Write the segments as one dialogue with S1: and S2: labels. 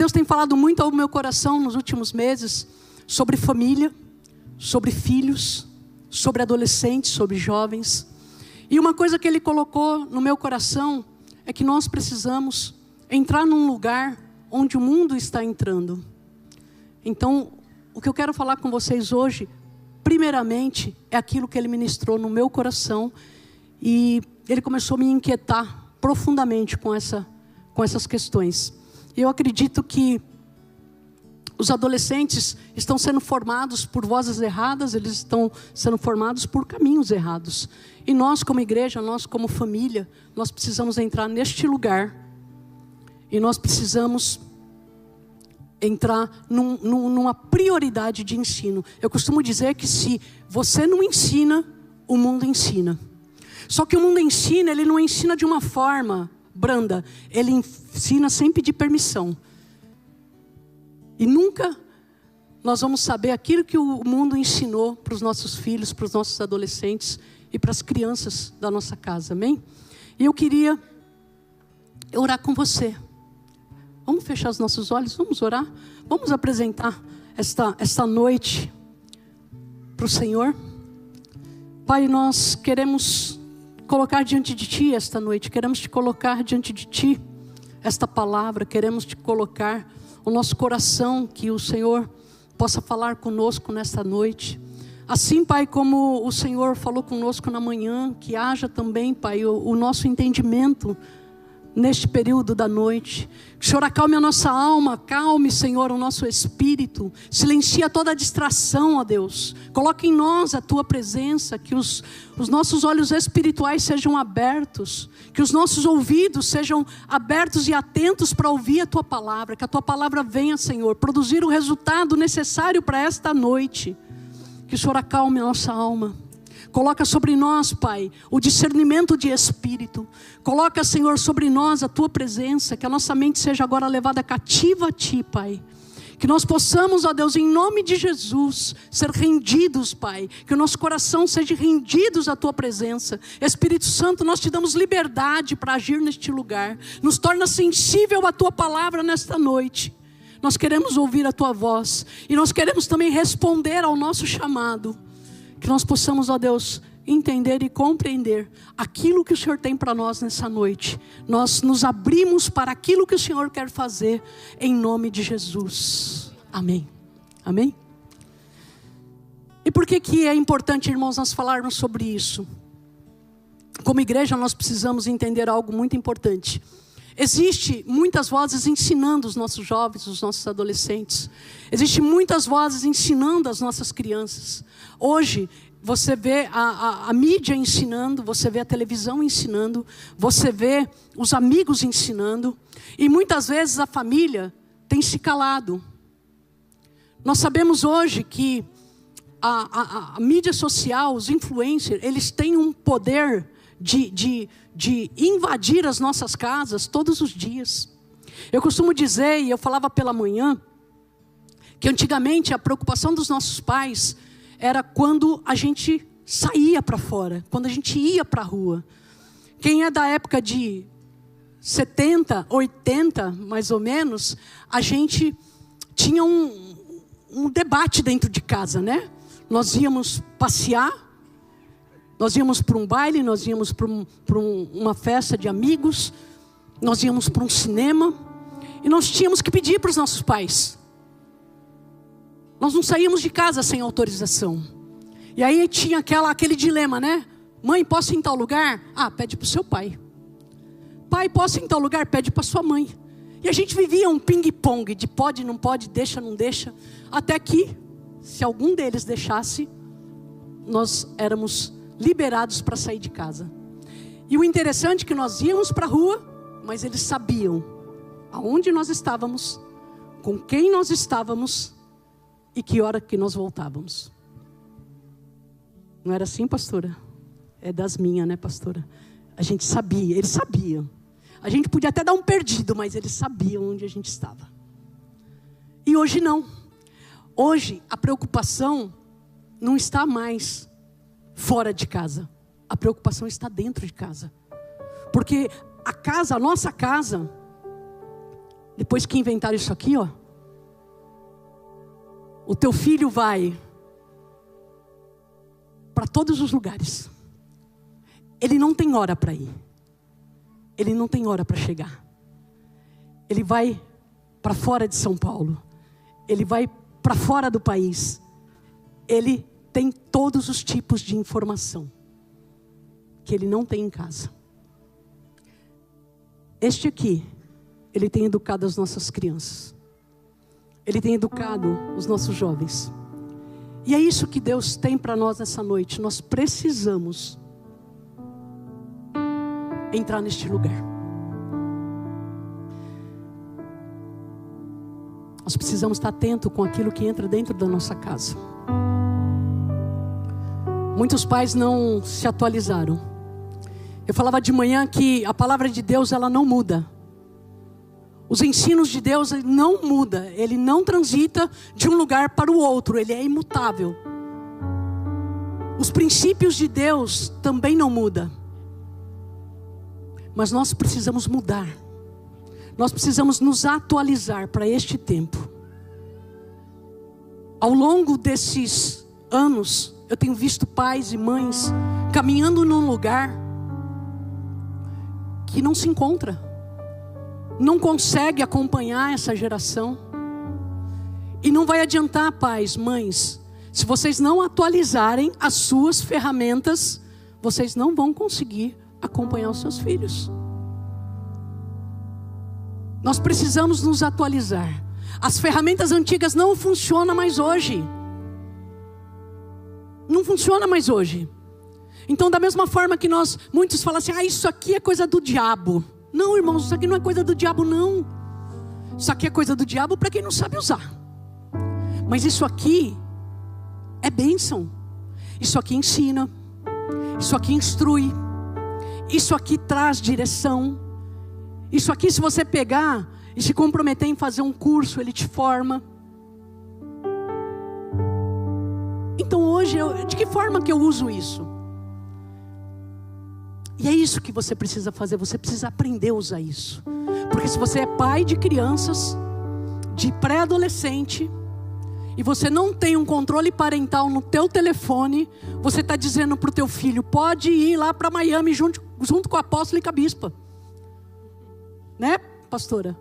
S1: Deus tem falado muito ao meu coração nos últimos meses sobre família, sobre filhos, sobre adolescentes, sobre jovens. E uma coisa que Ele colocou no meu coração é que nós precisamos entrar num lugar onde o mundo está entrando. Então, o que eu quero falar com vocês hoje, primeiramente, é aquilo que Ele ministrou no meu coração. E Ele começou a me inquietar profundamente com essas questões. Eu acredito que os adolescentes estão sendo formados por vozes erradas, eles estão sendo formados por caminhos errados. E nós como igreja, nós como família, nós precisamos entrar neste lugar. E nós precisamos entrar numa prioridade de ensino. Eu costumo dizer que se você não ensina, o mundo ensina. Só que o mundo ensina, ele não ensina de uma forma branda, ele ensina sem pedir permissão. E nunca nós vamos saber aquilo que o mundo ensinou para os nossos filhos, para os nossos adolescentes e para as crianças da nossa casa, amém? E eu queria orar com você. Vamos fechar os nossos olhos, vamos orar, vamos apresentar esta noite para o Senhor. Pai, nós queremos colocar diante de Ti esta noite, queremos Te colocar diante de Ti esta palavra, queremos Te colocar o nosso coração, que o Senhor possa falar conosco nesta noite. Assim, Pai, como o Senhor falou conosco na manhã, que haja também, Pai, o nosso entendimento neste período da noite. Que o Senhor acalme a nossa alma, acalme, Senhor, o nosso espírito. Silencia toda a distração, ó Deus. Coloque em nós a Tua presença, que os nossos olhos espirituais sejam abertos, que os nossos ouvidos sejam abertos e atentos para ouvir a Tua palavra. Que a Tua palavra venha, Senhor, produzir o resultado necessário para esta noite. Que o Senhor acalme a nossa alma. Coloca sobre nós, Pai, o discernimento de espírito. Coloca, Senhor, sobre nós a Tua presença. Que a nossa mente seja agora levada cativa a Ti, Pai. Que nós possamos, ó Deus, em nome de Jesus, ser rendidos, Pai. Que o nosso coração seja rendidos à Tua presença. Espírito Santo, nós Te damos liberdade para agir neste lugar. Nos torna sensível à Tua palavra nesta noite. Nós queremos ouvir a Tua voz. E nós queremos também responder ao nosso chamado. Que nós possamos, ó Deus, entender e compreender aquilo que o Senhor tem para nós nessa noite. Nós nos abrimos para aquilo que o Senhor quer fazer, em nome de Jesus. Amém. Amém? E por que é importante, irmãos, nós falarmos sobre isso? Como igreja, nós precisamos entender algo muito importante. Existem muitas vozes ensinando os nossos jovens, os nossos adolescentes. Existem muitas vozes ensinando as nossas crianças. Hoje, você vê a mídia ensinando, você vê a televisão ensinando, você vê os amigos ensinando. E muitas vezes a família tem se calado. Nós sabemos hoje que a mídia social, os influencers, eles têm um poder de invadir as nossas casas todos os dias. Eu costumo dizer, e eu falava pela manhã, que antigamente a preocupação dos nossos pais era quando a gente saía para fora, quando a gente ia para a rua. Quem é da época de 70, 80, mais ou menos, a gente tinha um debate dentro de casa, né? Nós íamos passear, nós íamos para um baile, nós íamos para uma festa de amigos, nós íamos para um cinema, e nós tínhamos que pedir para os nossos pais. Nós não saíamos de casa sem autorização. E aí tinha aquele dilema, né? Mãe, posso ir em tal lugar? Ah, pede para o seu pai. Pai, posso ir em tal lugar? Pede para sua mãe. E a gente vivia um ping-pong de pode, não pode, deixa, não deixa. Até que, se algum deles deixasse, nós éramos liberados para sair de casa. E o interessante é que nós íamos para a rua, mas eles sabiam aonde nós estávamos, com quem nós estávamos e que hora que nós voltávamos. Não era assim, pastora? É das minhas, né, pastora? A gente sabia, eles sabiam. A gente podia até dar um perdido, mas eles sabiam onde a gente estava. E hoje não. Hoje a preocupação não está mais fora de casa. A preocupação está dentro de casa. Porque a nossa casa, depois que inventaram isso aqui, ó, o teu filho vai para todos os lugares. Ele não tem hora para ir. Ele não tem hora para chegar. Ele vai para fora de São Paulo. Ele vai para fora do país. Ele tem todos os tipos de informação que ele não tem em casa. Este aqui, ele tem educado as nossas crianças. Ele tem educado os nossos jovens. E é isso que Deus tem para nós nessa noite. Nós precisamos entrar neste lugar. Nós precisamos estar atento com aquilo que entra dentro da nossa casa. Muitos pais não se atualizaram. Eu falava de manhã que a palavra de Deus, ela não muda. Os ensinos de Deus, ele não muda. Ele não transita de um lugar para o outro. Ele é imutável. Os princípios de Deus também não mudam. Mas nós precisamos mudar. Nós precisamos nos atualizar para este tempo. Ao longo desses anos, eu tenho visto pais e mães caminhando num lugar que não se encontra. Não consegue acompanhar essa geração. E não vai adiantar, pais, mães, se vocês não atualizarem as suas ferramentas, vocês não vão conseguir acompanhar os seus filhos. Nós precisamos nos atualizar. As ferramentas antigas não funcionam mais hoje. Não funciona mais hoje. Então, da mesma forma que muitos falam assim, isso aqui é coisa do diabo. Não, irmãos, isso aqui não é coisa do diabo, não. Isso aqui é coisa do diabo para quem não sabe usar. Mas isso aqui é bênção. Isso aqui ensina. Isso aqui instrui. Isso aqui traz direção. Isso aqui, se você pegar e se comprometer em fazer um curso, ele te forma. Então hoje, de que forma que eu uso isso? E é isso que você precisa fazer, você precisa aprender a usar isso. Porque se você é pai de crianças, de pré-adolescente, e você não tem um controle parental no teu telefone, você está dizendo para o teu filho, pode ir lá para Miami junto com a apóstola e com a bispa. Né, pastora?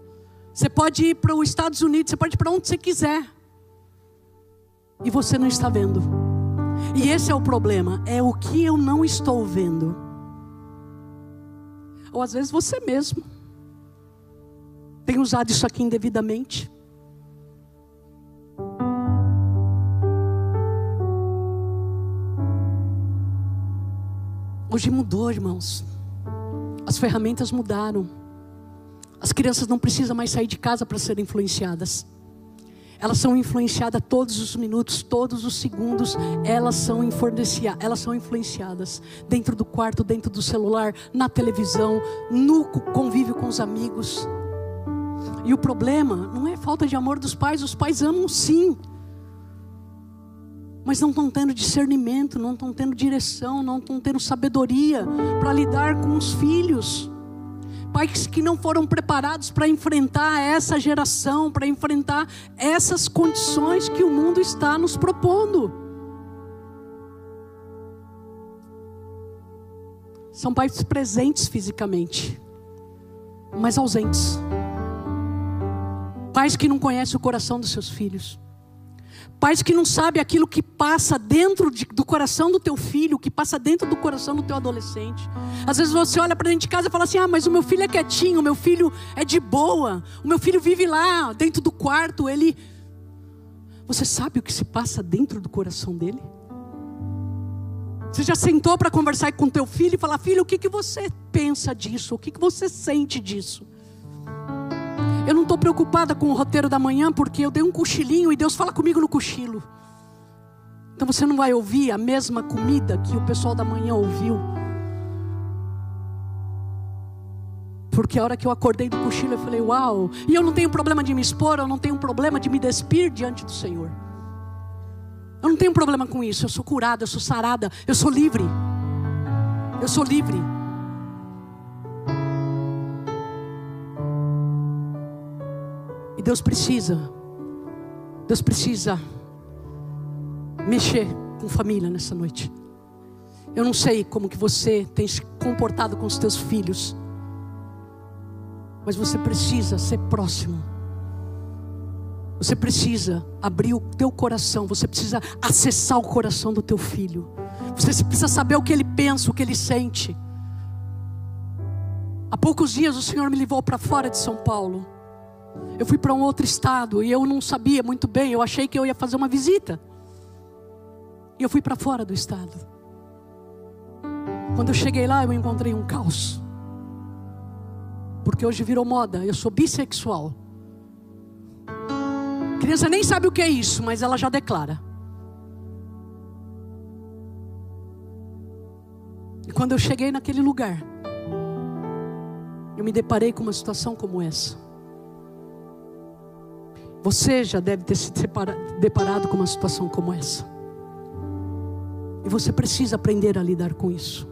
S1: Você pode ir para os Estados Unidos, você pode ir para onde você quiser. E você não está vendo. E esse é o problema, é o que eu não estou vendo. Ou às vezes você mesmo tem usado isso aqui indevidamente. Hoje mudou, irmãos. As ferramentas mudaram. As crianças não precisam mais sair de casa para serem influenciadas. Elas são influenciadas todos os minutos, todos os segundos. Elas são influenciadas dentro do quarto, dentro do celular, na televisão, no convívio com os amigos. E o problema não é falta de amor dos pais. Os pais amam sim, mas não estão tendo discernimento, não estão tendo direção, não estão tendo sabedoria para lidar com os filhos. Pais que não foram preparados para enfrentar essa geração, para enfrentar essas condições que o mundo está nos propondo. São pais presentes fisicamente, mas ausentes. Pais que não conhecem o coração dos seus filhos. Pais que não sabem aquilo que passa dentro do coração do teu filho, o que passa dentro do coração do teu adolescente. Às vezes você olha para dentro de casa e fala assim, mas o meu filho é quietinho, o meu filho é de boa, o meu filho vive lá dentro do quarto, Você sabe o que se passa dentro do coração dele? Você já sentou para conversar com teu filho e falar, filho, o que você pensa disso? O que você sente disso? Eu não estou preocupada com o roteiro da manhã, porque eu dei um cochilinho e Deus fala comigo no cochilo. Então você não vai ouvir a mesma comida que o pessoal da manhã ouviu. Porque a hora que eu acordei do cochilo, eu falei, uau. E eu não tenho problema de me expor, eu não tenho problema de me despir diante do Senhor. Eu não tenho problema com isso, eu sou curada, eu sou sarada, eu sou livre. Eu sou livre. E Deus precisa mexer com família nessa noite. Eu não sei como que você tem se comportado com os teus filhos, mas você precisa ser próximo. Você precisa abrir o teu coração. Você precisa acessar o coração do teu filho. Você precisa saber o que ele pensa, o que ele sente. Há poucos dias o Senhor me levou para fora de São Paulo. Eu fui para um outro estado e eu não sabia muito bem. Eu achei que eu ia fazer uma visita. E eu fui para fora do estado. Quando eu cheguei lá, eu encontrei um caos. Porque hoje virou moda. Eu sou bissexual. A criança nem sabe o que é isso, mas ela já declara. E quando eu cheguei naquele lugar, eu me deparei com uma situação como essa. Você já deve ter se deparado com uma situação como essa. E você precisa aprender a lidar com isso.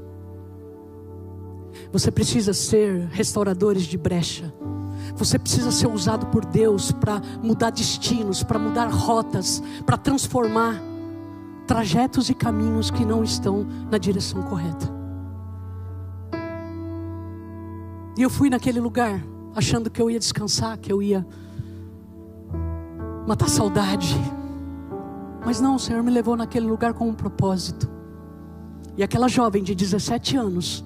S1: Você precisa ser restauradores de brecha. Você precisa ser usado por Deus para mudar destinos, para mudar rotas, para transformar trajetos e caminhos que não estão na direção correta. E eu fui naquele lugar achando que eu ia descansar, que eu ia matar saudade. Mas não, o Senhor me levou naquele lugar com um propósito. E aquela jovem de 17 anos,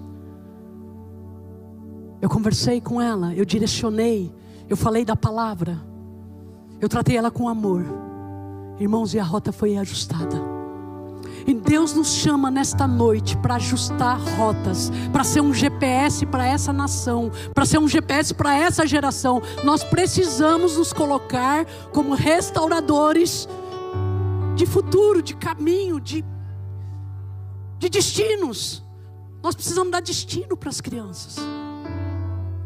S1: eu conversei com ela, eu direcionei, eu falei da palavra, eu tratei ela com amor. Irmãos, e a rota foi ajustada. E Deus nos chama nesta noite para ajustar rotas, para ser um GPS para essa nação, para ser um GPS para essa geração. Nós precisamos nos colocar como restauradores de futuro, de caminho, de destinos. Nós precisamos dar destino para as crianças.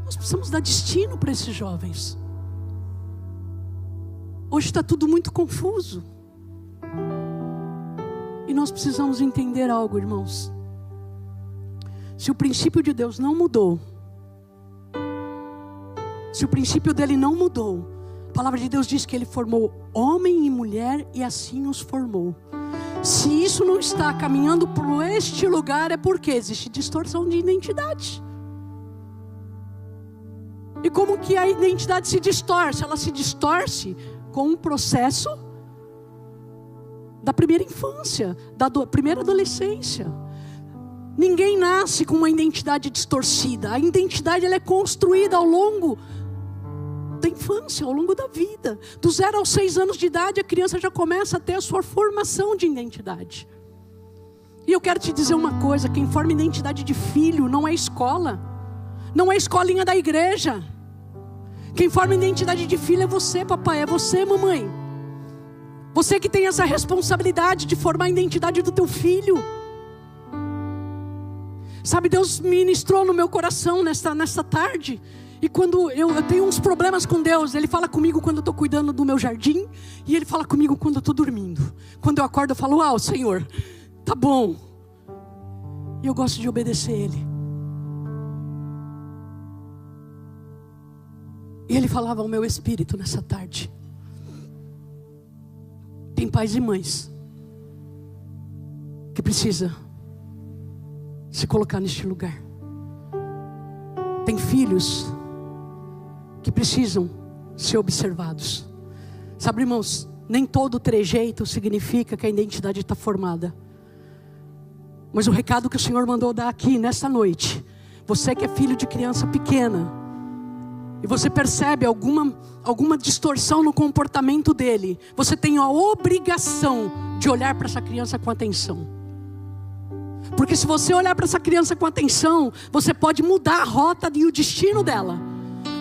S1: Nós precisamos dar destino para esses jovens. Hoje está tudo muito confuso. E nós precisamos entender algo, irmãos. Se o princípio de Deus não mudou, se o princípio dele não mudou, a palavra de Deus diz que ele formou homem e mulher e assim os formou. Se isso não está caminhando por este lugar, é porque existe distorção de identidade. E como que a identidade se distorce? Ela se distorce com um processo da primeira infância, da primeira adolescência. Ninguém nasce com uma identidade distorcida. A identidade ela é construída ao longo da infância, ao longo da vida. Do 0 aos 6 anos de idade, a criança já começa a ter a sua formação de identidade. E eu quero te dizer uma coisa: quem forma identidade de filho não é escola, não é escolinha da igreja. Quem forma identidade de filho é você, papai, é você, mamãe. Você que tem essa responsabilidade de formar a identidade do teu filho. Sabe, Deus ministrou no meu coração nesta tarde. E quando eu tenho uns problemas com Deus, Ele fala comigo quando eu estou cuidando do meu jardim. E Ele fala comigo quando eu estou dormindo. Quando eu acordo eu falo: uau, Senhor, tá bom. E eu gosto de obedecer Ele. E Ele falava ao meu espírito nessa tarde: tem pais e mães que precisa se colocar neste lugar. Tem filhos que precisam ser observados. Sabe, irmãos, nem todo trejeito significa que a identidade está formada. Mas o recado que o Senhor mandou dar aqui nessa noite, você que é filho de criança pequena, e você percebe alguma distorção no comportamento dele, você tem a obrigação de olhar para essa criança com atenção. Porque se você olhar para essa criança com atenção, você pode mudar a rota e o destino dela.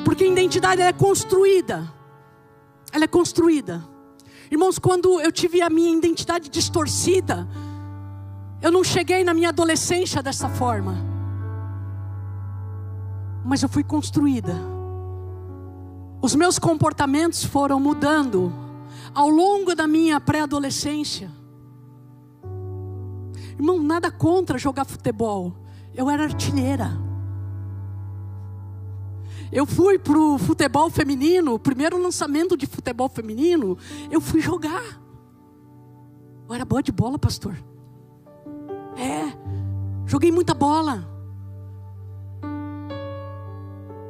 S1: Porque a identidade ela é construída. Ela é construída. Irmãos, quando eu tive a minha identidade distorcida, eu não cheguei na minha adolescência dessa forma. Mas eu fui construída. Os meus comportamentos foram mudando ao longo da minha pré-adolescência. Irmão, nada contra jogar futebol. Eu era artilheira. Eu fui pro futebol feminino, o primeiro lançamento de futebol feminino, eu fui jogar. Eu era boa de bola, pastor. Joguei muita bola.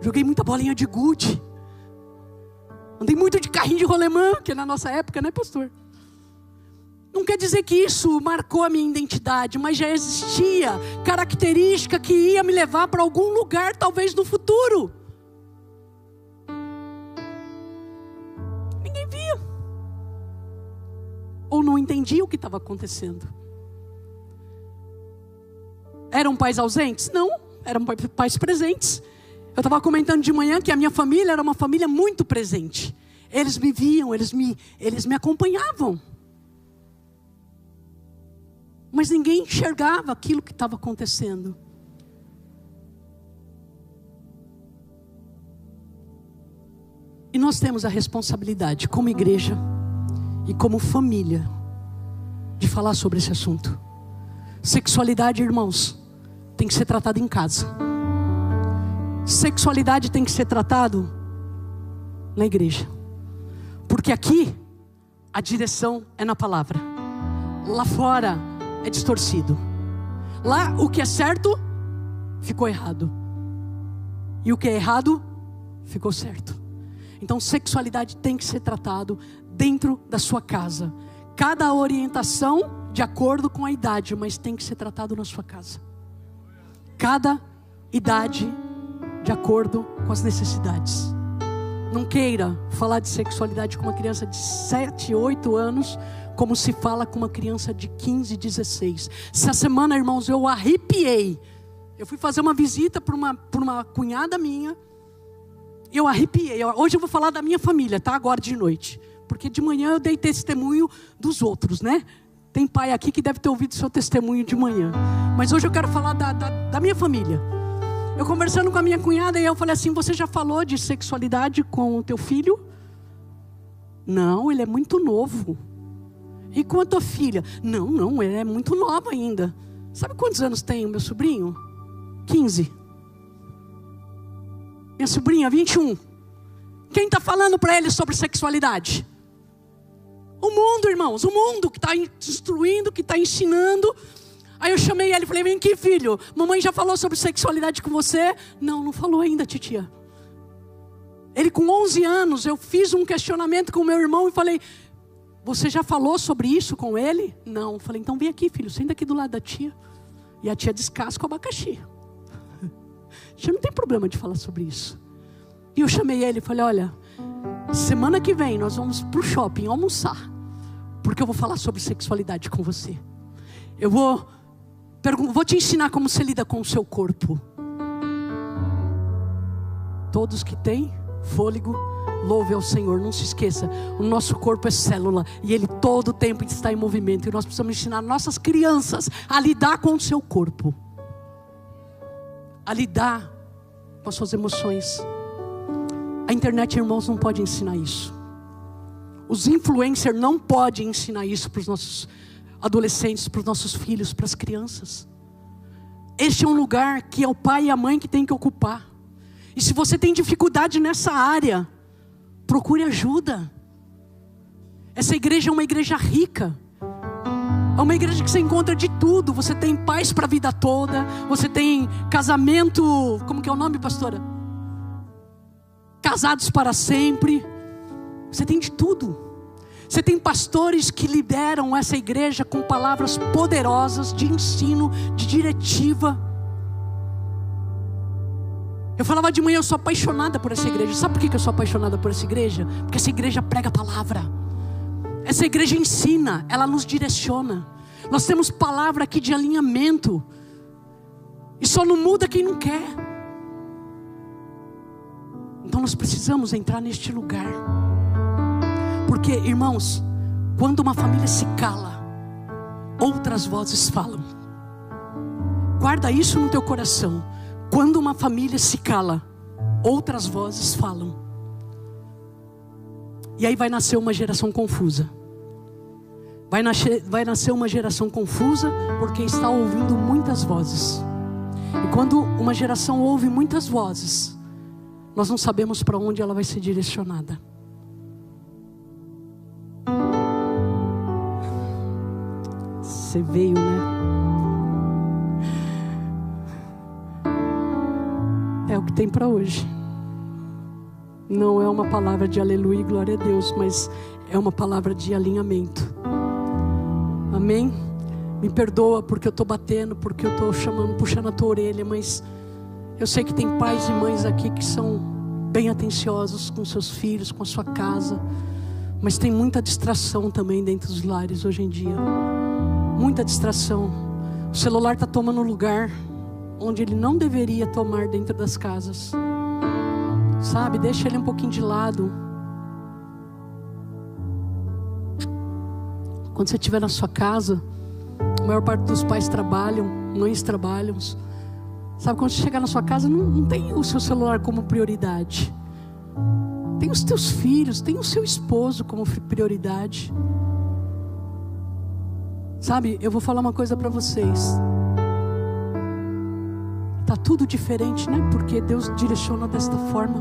S1: Joguei muita bolinha de gude. Andei muito de carrinho de rolemã, que é na nossa época, né, pastor? Não quer dizer que isso marcou a minha identidade, mas já existia característica que ia me levar para algum lugar, talvez no futuro. Ninguém via. Ou não entendia o que estava acontecendo. Eram pais ausentes? Não, eram pais presentes. Eu estava comentando de manhã que a minha família era uma família muito presente. Eles me viam, eles me acompanhavam. Mas ninguém enxergava aquilo que estava acontecendo. E nós temos a responsabilidade, como igreja e como família, de falar sobre esse assunto. Sexualidade, irmãos, tem que ser tratada em casa. Sexualidade tem que ser tratado na igreja. Porque aqui, a direção é na palavra. Lá fora é distorcido. Lá o que é certo, ficou errado. E o que é errado, ficou certo. Então sexualidade tem que ser tratado dentro da sua casa. Cada orientação de acordo com a idade, mas tem que ser tratado na sua casa. Cada idade de acordo com as necessidades. Não queira falar de sexualidade com uma criança de 7, 8 anos, como se fala com uma criança de 15, 16. Essa semana, irmãos, eu arrepiei. Eu fui fazer uma visita para uma cunhada minha. Eu arrepiei. Hoje eu vou falar da minha família, tá? Agora de noite. Porque de manhã eu dei testemunho dos outros, né? Tem pai aqui que deve ter ouvido seu testemunho de manhã. Mas hoje eu quero falar da minha família. Eu conversando com a minha cunhada e eu falei assim: você já falou de sexualidade com o teu filho? Não, ele é muito novo. E com a tua filha? Não, ele é muito nova ainda. Sabe quantos anos tem o meu sobrinho? 15. Minha sobrinha, 21. Quem está falando para ele sobre sexualidade? O mundo, irmãos, o mundo que está instruindo, que está ensinando. Aí eu chamei ele e falei: vem aqui, filho, mamãe já falou sobre sexualidade com você? Não falou ainda, titia. Ele com 11 anos, eu fiz um questionamento com o meu irmão e falei: você já falou sobre isso com ele? Não. Falei: então vem aqui, filho, senta aqui do lado da tia. E a tia descasca o abacaxi. A tia não tem problema de falar sobre isso. E eu chamei ele e falei: olha, semana que vem nós vamos para o shopping almoçar, porque eu vou falar sobre sexualidade com você. Eu vou te ensinar como você lida com o seu corpo. Todos que têm fôlego, louve ao Senhor. Não se esqueça, o nosso corpo é célula e ele todo o tempo está em movimento. E nós precisamos ensinar nossas crianças a lidar com o seu corpo, a lidar com as suas emoções. A internet, irmãos, não pode ensinar isso. Os influencers não podem ensinar isso para os nossos adolescentes, para os nossos filhos, para as crianças. Este é um lugar que é o pai e a mãe que tem que ocupar. E se você tem dificuldade nessa área, procure ajuda. Essa igreja é uma igreja rica. É uma igreja que você encontra de tudo. Você tem paz para a vida toda. Você tem casamento, como que é o nome, pastora? Casados para sempre. Você tem de tudo. Você tem pastores que lideram essa igreja com palavras poderosas de ensino, de diretiva. Eu falava de manhã: eu sou apaixonada por essa igreja. Sabe por que eu sou apaixonada por essa igreja? Porque essa igreja prega a palavra. Essa igreja ensina, ela nos direciona. Nós temos palavra aqui de alinhamento. E só não muda quem não quer. Então nós precisamos entrar neste lugar. Porque, irmãos, quando uma família se cala, outras vozes falam. Guarda isso no teu coração. Quando uma família se cala, outras vozes falam. E aí vai nascer uma geração confusa. Vai nascer uma geração confusa porque está ouvindo muitas vozes. E quando uma geração ouve muitas vozes, nós não sabemos para onde ela vai ser direcionada. Você veio, né? É o que tem para hoje. Não é uma palavra de aleluia e glória a Deus, mas é uma palavra de alinhamento. Amém? Me perdoa porque eu estou batendo, porque eu estou puxando a tua orelha, mas eu sei que tem pais e mães aqui que são bem atenciosos com seus filhos, com a sua casa, mas tem muita distração também dentro dos lares hoje em dia. Muita distração. O celular está tomando lugar onde ele não deveria tomar dentro das casas. Sabe, deixa ele um pouquinho de lado. Quando você estiver na sua casa, a maior parte dos pais trabalham, mães trabalham. Sabe, quando você chegar na sua casa, não tem o seu celular como prioridade. Tem os teus filhos, tem o seu esposo como prioridade. Sabe, eu vou falar uma coisa para vocês. Tá tudo diferente, né? Porque Deus direciona desta forma.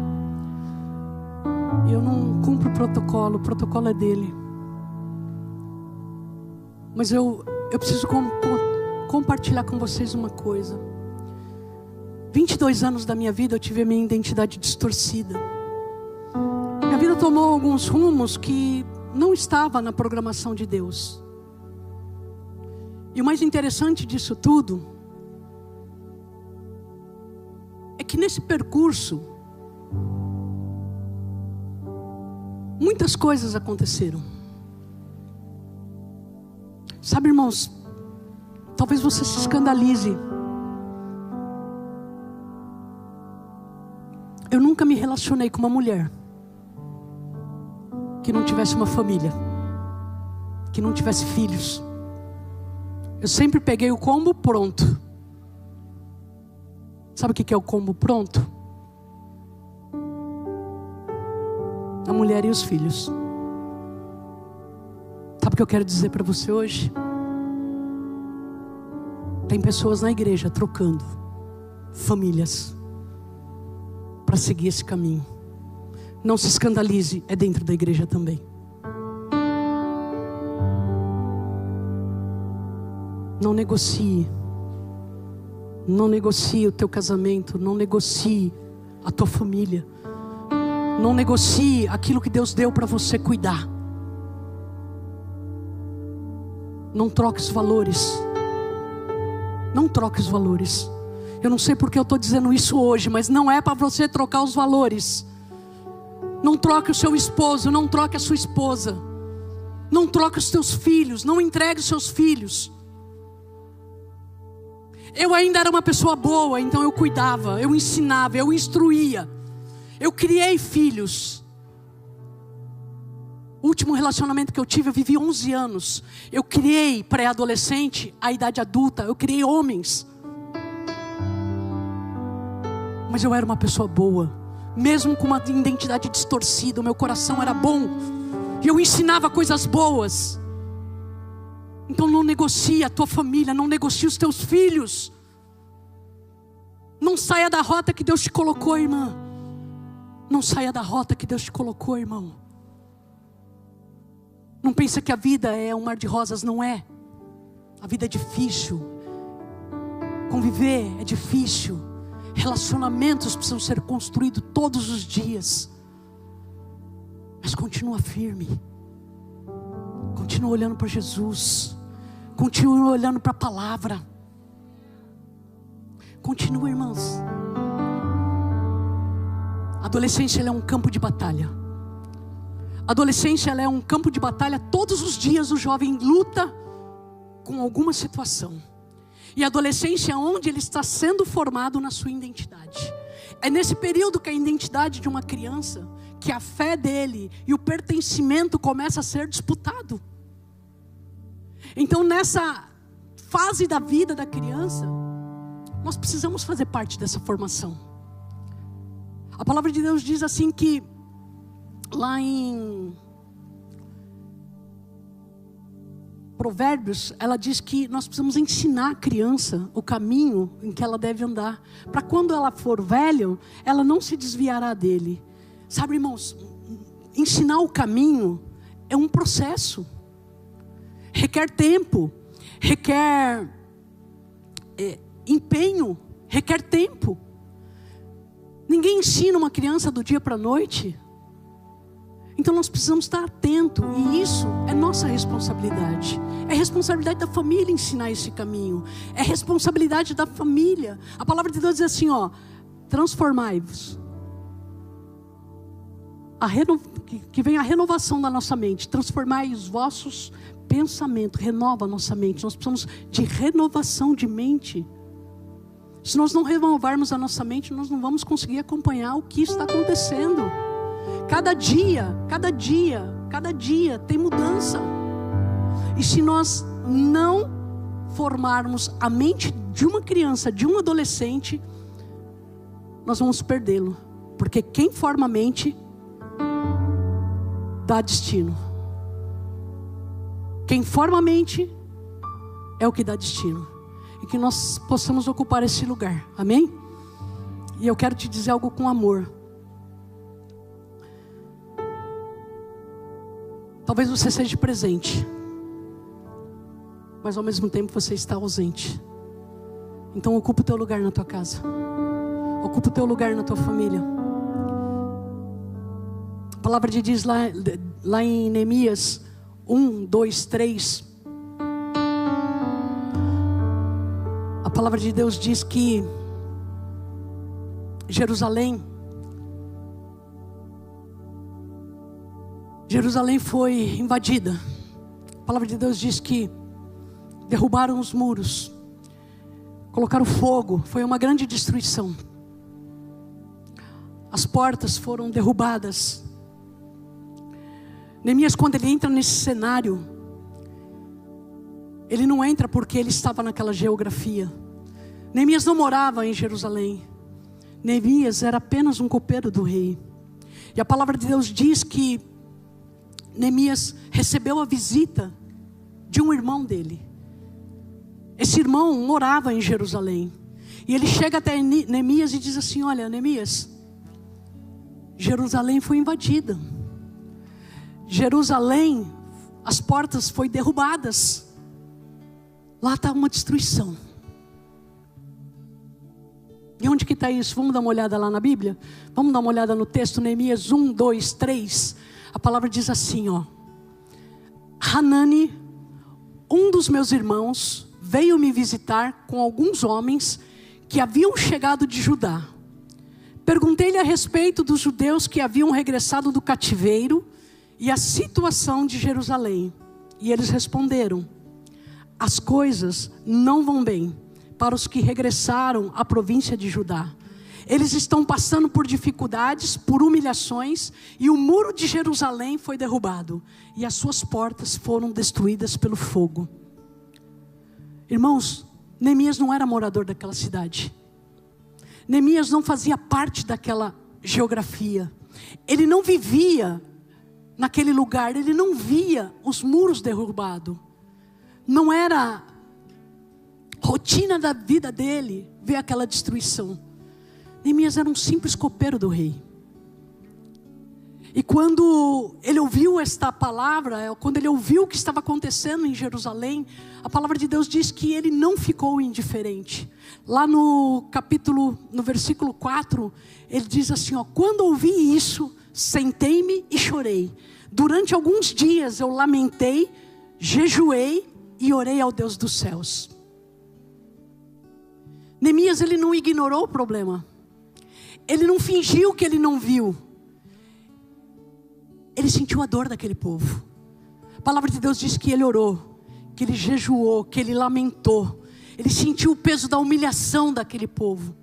S1: Eu não cumpro o protocolo é dele. Mas eu preciso compartilhar com vocês uma coisa. 22 anos da minha vida eu tive a minha identidade distorcida. Minha vida tomou alguns rumos que não estava na programação de Deus. E o mais interessante disso tudo é que nesse percurso muitas coisas aconteceram. Sabe, irmãos, talvez você se escandalize. Eu nunca me relacionei com uma mulher que não tivesse uma família, que não tivesse filhos. Eu sempre peguei o combo pronto. Sabe o que é o combo pronto? A mulher e os filhos. Sabe o que eu quero dizer para você hoje? Tem pessoas na igreja trocando famílias para seguir esse caminho. Não se escandalize, é dentro da igreja também. Não negocie. Não negocie o teu casamento. Não negocie a tua família. Não negocie aquilo que Deus deu para você cuidar. Não troque os valores. Não troque os valores. Eu não sei porque eu estou dizendo isso hoje, mas não é para você trocar os valores. Não troque o seu esposo, não troque a sua esposa. Não troque os teus filhos, não entregue os seus filhos. Eu ainda era uma pessoa boa, então eu cuidava, eu ensinava, eu instruía. Eu criei filhos. O último relacionamento que eu tive, eu vivi 11 anos. Eu criei pré-adolescente, a idade adulta, eu criei homens. Mas eu era uma pessoa boa. Mesmo com uma identidade distorcida, o meu coração era bom. E eu ensinava coisas boas. Então não negocie a tua família, não negocie os teus filhos. Não saia da rota que Deus te colocou, irmã. Não saia da rota que Deus te colocou, irmão. Não pense que a vida é um mar de rosas, não é. A vida é difícil. Conviver é difícil. Relacionamentos precisam ser construídos todos os dias. Mas continua firme. Continua olhando para Jesus. Continua olhando para a palavra. Continua, irmãos. A adolescência ela é um campo de batalha. A adolescência ela é um campo de batalha. Todos os dias o jovem luta com alguma situação. E a adolescência é onde ele está sendo formado na sua identidade. É nesse período que a identidade de uma criança, que a fé dele e o pertencimento começa a ser disputado. Então nessa fase da vida da criança, nós precisamos fazer parte dessa formação. A palavra de Deus diz assim que lá em Provérbios, ela diz que nós precisamos ensinar a criança o caminho em que ela deve andar, para quando ela for velha, ela não se desviará dele. Sabe, irmãos, ensinar o caminho é um processo, requer tempo, requer empenho, requer tempo. Ninguém ensina uma criança do dia para a noite. Então nós precisamos estar atentos, e isso é nossa responsabilidade. É responsabilidade da família ensinar esse caminho. É responsabilidade da família. A palavra de Deus diz assim, transformai-vos. Que vem a renovação da nossa mente. Transformai os vossos pensamentos. Renova a nossa mente. Nós precisamos de renovação de mente. Se nós não renovarmos a nossa mente, nós não vamos conseguir acompanhar o que está acontecendo. Cada dia tem mudança. E se nós não formarmos a mente de uma criança, de um adolescente, nós vamos perdê-lo. Porque quem forma a mente dá destino. Quem forma a mente é o que dá destino. E que nós possamos ocupar esse lugar. Amém? E eu quero te dizer algo com amor. Talvez você seja presente, mas ao mesmo tempo você está ausente. Então ocupa o teu lugar na tua casa. Ocupa o teu lugar na tua família. A palavra de Deus lá em Neemias 1, 2, 3. A palavra de Deus diz que Jerusalém foi invadida. A palavra de Deus diz que derrubaram os muros, colocaram fogo, foi uma grande destruição. As portas foram derrubadas. Neemias, quando ele entra nesse cenário, ele não entra porque ele estava naquela geografia. Neemias não morava em Jerusalém. Neemias era apenas um copeiro do rei. E a palavra de Deus diz que Neemias recebeu a visita de um irmão dele. Esse irmão morava em Jerusalém. E ele chega até Neemias e diz assim: olha, Neemias, Jerusalém foi invadida. Jerusalém, as portas foram derrubadas. Lá está uma destruição. E onde que está isso? Vamos dar uma olhada lá na Bíblia? Vamos dar uma olhada no texto, Neemias 1, 2, 3. A palavra diz assim, Hanani, um dos meus irmãos, veio me visitar com alguns homens que haviam chegado de Judá. Perguntei-lhe a respeito dos judeus que haviam regressado do cativeiro e a situação de Jerusalém. E eles responderam: as coisas não vão bem para os que regressaram à província de Judá. Eles estão passando por dificuldades, por humilhações, e o muro de Jerusalém foi derrubado, e as suas portas foram destruídas pelo fogo. Irmãos, Neemias não era morador daquela cidade. Neemias não fazia parte daquela geografia. Ele não vivia naquele lugar, ele não via os muros derrubados. Não era rotina da vida dele ver aquela destruição. Neemias era um simples copeiro do rei. E quando ele ouviu esta palavra, quando ele ouviu o que estava acontecendo em Jerusalém, a palavra de Deus diz que ele não ficou indiferente. Lá no versículo 4, ele diz assim, quando ouvi isso, sentei-me e chorei. Durante alguns dias eu lamentei, jejuei e orei ao Deus dos céus. Neemias, ele não ignorou o problema. Ele não fingiu que ele não viu. Ele sentiu a dor daquele povo. A palavra de Deus diz que ele orou, que ele jejuou, que ele lamentou. Ele sentiu o peso da humilhação daquele povo.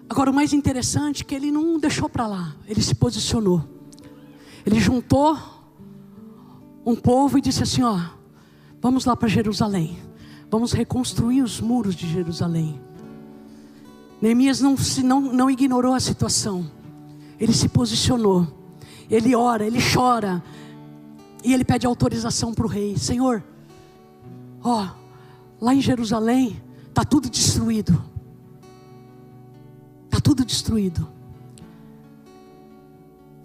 S1: Agora o mais interessante é que ele não deixou para lá. Ele se posicionou. Ele juntou um povo e disse assim, vamos lá para Jerusalém. Vamos reconstruir os muros de Jerusalém. Neemias não ignorou a situação. Ele se posicionou. Ele ora, ele chora. E ele pede autorização para o rei. Senhor, lá em Jerusalém está tudo destruído. Está tudo destruído.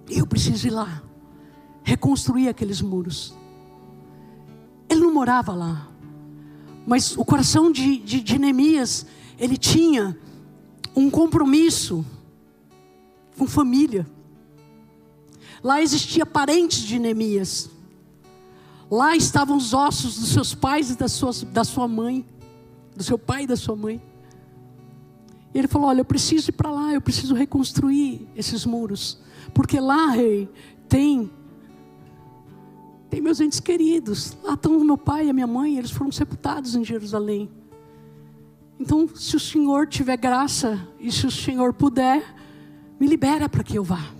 S1: E eu preciso ir lá, reconstruir aqueles muros. Ele não morava lá, mas o coração de Neemias, ele tinha um compromisso com família. Lá existia parentes de Neemias. Lá estavam os ossos dos seus pais e da sua mãe, do seu pai e da sua mãe. E ele falou: olha, eu preciso ir para lá, eu preciso reconstruir esses muros, porque lá, rei, tem meus entes queridos. Lá estão o meu pai e a minha mãe, eles foram sepultados em Jerusalém. Então, se o Senhor tiver graça e se o Senhor puder, me libera para que eu vá.